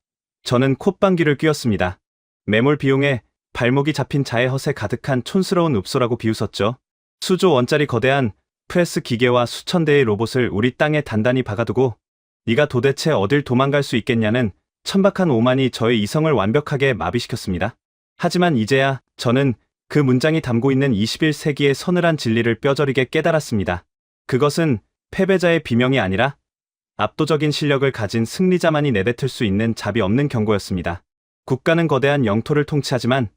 저는 콧방귀를 뀌었습니다. 매몰 비용에 발목이 잡힌 자의 헛에 가득한 촌스러운 읍소라고 비웃었죠. 수조 원짜리 거대한 프레스 기계와 수천 대의 로봇을 우리 땅에 단단히 박아두고 네가 도대체 어딜 도망갈 수 있겠냐는 천박한 오만이 저의 이성을 완벽하게 마비시켰습니다. 하지만 이제야 저는 그 문장이 담고 있는 21세기의 서늘한 진리를 뼈저리게 깨달았습니다. 그것은 패배자의 비명이 아니라 압도적인 실력을 가진 승리자만이 내뱉을 수 있는 자비 없는 경고였습니다. 국가는 거대한 영토를 통치하지만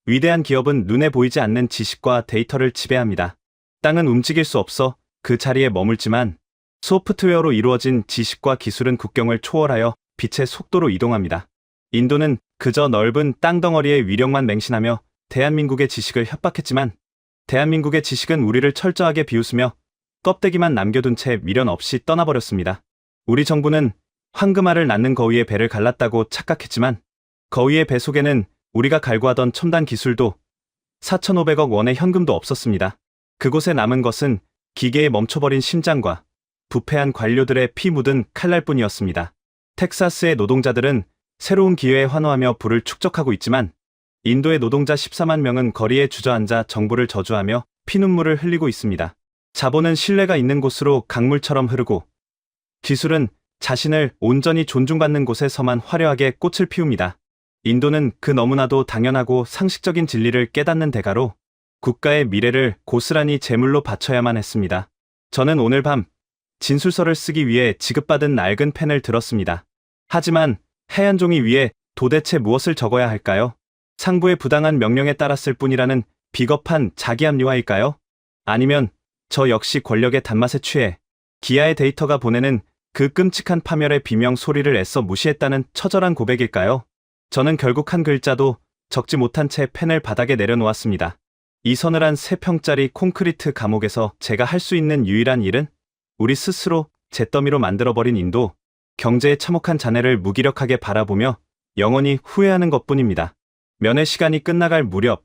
위대한 기업은 눈에 보이지 않는 지식과 데이터를 지배합니다. 땅은 움직일 수 없어 그 자리에 머물지만 소프트웨어로 이루어진 지식과 기술은 국경을 초월하여 빛의 속도로 이동합니다. 인도는 그저 넓은 땅덩어리의 위력만 맹신하며 대한민국의 지식을 협박했지만 대한민국의 지식은 우리를 철저하게 비웃으며 껍데기만 남겨둔 채 미련 없이 떠나버렸습니다. 우리 정부는 황금알을 낳는 거위의 배를 갈랐다고 착각했지만 거위의 배 속에는 우리가 갈구하던 첨단 기술도 4,500억 원의 현금도 없었습니다. 그곳에 남은 것은 기계에 멈춰버린 심장과 부패한 관료들의 피 묻은 칼날뿐이었습니다. 텍사스의 노동자들은 새로운 기회에 환호하며 부를 축적하고 있지만 인도의 노동자 14만 명은 거리에 주저앉아 정부를 저주하며 피눈물을 흘리고 있습니다. 자본은 신뢰가 있는 곳으로 강물처럼 흐르고 기술은 자신을 온전히 존중받는 곳에서만 화려하게 꽃을 피웁니다. 인도는 그 너무나도 당연하고 상식적인 진리를 깨닫는 대가로 국가의 미래를 고스란히 제물로 바쳐야만 했습니다. 저는 오늘 밤 진술서를 쓰기 위해 지급받은 낡은 펜을 들었습니다. 하지만 하얀 종이 위에 도대체 무엇을 적어야 할까요? 상부의 부당한 명령에 따랐을 뿐이라는 비겁한 자기합리화일까요? 아니면 저 역시 권력의 단맛에 취해 기아의 데이터가 보내는 그 끔찍한 파멸의 비명 소리를 애써 무시했다는 처절한 고백일까요? 저는 결국 한 글자도 적지 못한 채 펜을 바닥에 내려놓았습니다. 이 서늘한 3평짜리 콘크리트 감옥에서 제가 할 수 있는 유일한 일은 우리 스스로 잿더미로 만들어버린 인도 경제의 참혹한 잔해를 무기력하게 바라보며 영원히 후회하는 것뿐입니다. 면회 시간이 끝나갈 무렵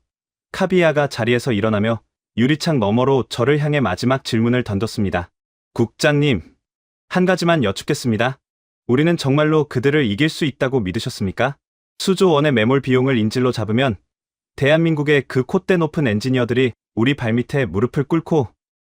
카비아가 자리에서 일어나며 유리창 너머로 저를 향해 마지막 질문을 던졌습니다. 국장님, 한 가지만 여쭙겠습니다. 우리는 정말로 그들을 이길 수 있다고 믿으셨습니까? 수조 원의 매몰 비용을 인질로 잡으면 대한민국의 그 콧대 높은 엔지니어들이 우리 발밑에 무릎을 꿇고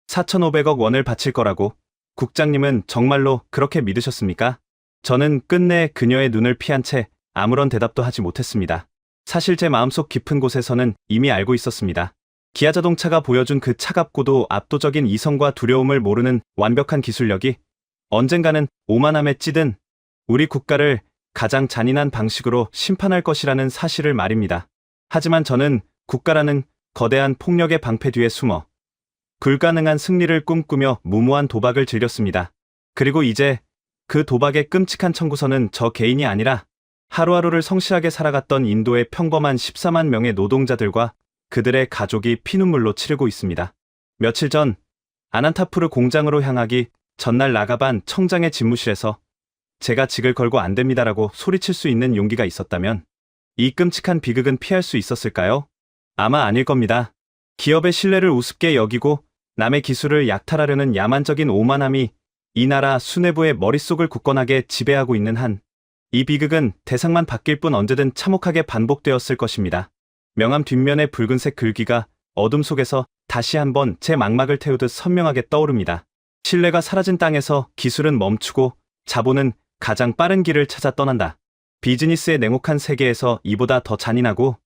4,500억 원을 바칠 거라고 국장님은 정말로 그렇게 믿으셨습니까? 저는 끝내 그녀의 눈을 피한 채 아무런 대답도 하지 못했습니다. 사실 제 마음속 깊은 곳에서는 이미 알고 있었습니다. 기아자동차가 보여준 그 차갑고도 압도적인 이성과 두려움을 모르는 완벽한 기술력이 언젠가는 오만함에 찌든 우리 국가를 가장 잔인한 방식으로 심판할 것이라는 사실을 말입니다. 하지만 저는 국가라는 거대한 폭력의 방패 뒤에 숨어 불가능한 승리를 꿈꾸며 무모한 도박을 즐겼습니다. 그리고 이제 그 도박의 끔찍한 청구서는 저 개인이 아니라 하루하루를 성실하게 살아갔던 인도의 평범한 14만 명의 노동자들과 그들의 가족이 피눈물로 치르고 있습니다. 며칠 전 아난타푸르 공장으로 향하기 전날 나가반 청장의 집무실에서 제가 직을 걸고 안 됩니다라고 소리칠 수 있는 용기가 있었다면 이 끔찍한 비극은 피할 수 있었을까요? 아마 아닐 겁니다. 기업의 신뢰를 우습게 여기고 남의 기술을 약탈하려는 야만적인 오만함이 이 나라 수뇌부의 머릿속을 굳건하게 지배하고 있는 한 이 비극은 대상만 바뀔 뿐 언제든 참혹하게 반복되었을 것입니다. 명함 뒷면의 붉은색 글귀가 어둠 속에서 다시 한번 제 망막을 태우듯 선명하게 떠오릅니다. 신뢰가 사라진 땅에서 기술은 멈추고 자본은 가장 빠른 길을 찾아 떠난다. 비즈니스의 냉혹한 세계에서 이보다 더 잔인하고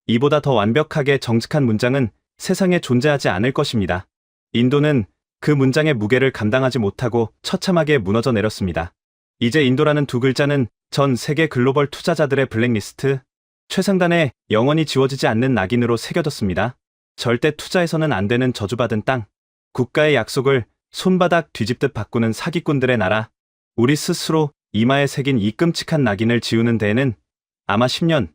이보다 더 완벽하게 정직한 문장은 세상에 존재하지 않을 것입니다. 인도는 그 문장의 무게를 감당하지 못하고 처참하게 무너져 내렸습니다. 이제 인도라는 두 글자는 전 세계 글로벌 투자자들의 블랙리스트, 최상단에 영원히 지워지지 않는 낙인으로 새겨졌습니다. 절대 투자해서는 안 되는 저주받은 땅, 국가의 약속을 손바닥 뒤집듯 바꾸는 사기꾼들의 나라, 우리 스스로 이마에 새긴 이 끔찍한 낙인을 지우는 데에는 아마 10년,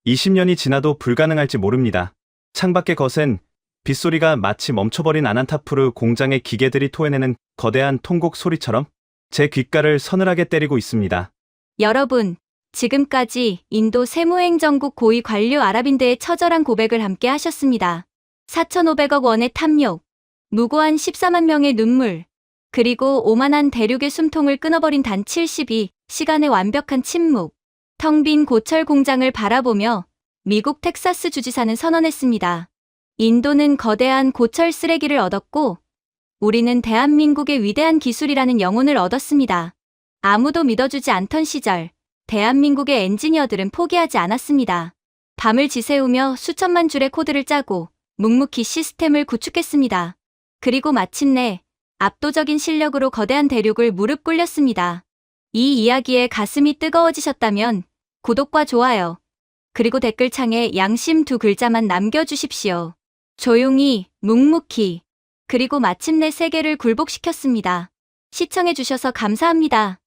20년이 지나도 불가능할지 모릅니다. 창밖에 거센 빗소리가 마치 멈춰버린 아난타푸르 공장의 기계들이 토해내는 거대한 통곡 소리처럼 제 귓가를 서늘하게 때리고 있습니다. 여러분, 지금까지 인도 세무행정국 고위 관료 아랍인대의 처절한 고백을 함께 하셨습니다. 4,500억 원의 탐욕, 무고한 14만 명의 눈물, 그리고 오만한 대륙의 숨통을 끊어버린 단 72시간의 완벽한 침묵. 텅 빈 고철 공장을 바라보며 미국 텍사스 주지사는 선언했습니다. 인도는 거대한 고철 쓰레기를 얻었고 우리는 대한민국의 위대한 기술이라는 영혼을 얻었습니다. 아무도 믿어주지 않던 시절, 대한민국의 엔지니어들은 포기하지 않았습니다. 밤을 지새우며 수천만 줄의 코드를 짜고 묵묵히 시스템을 구축했습니다. 그리고 마침내 압도적인 실력으로 거대한 대륙을 무릎 꿇렸습니다. 이 이야기에 가슴이 뜨거워지셨다면 구독과 좋아요, 그리고 댓글창에 양심 두 글자만 남겨주십시오. 조용히, 묵묵히, 그리고 마침내 세계를 굴복시켰습니다. 시청해주셔서 감사합니다.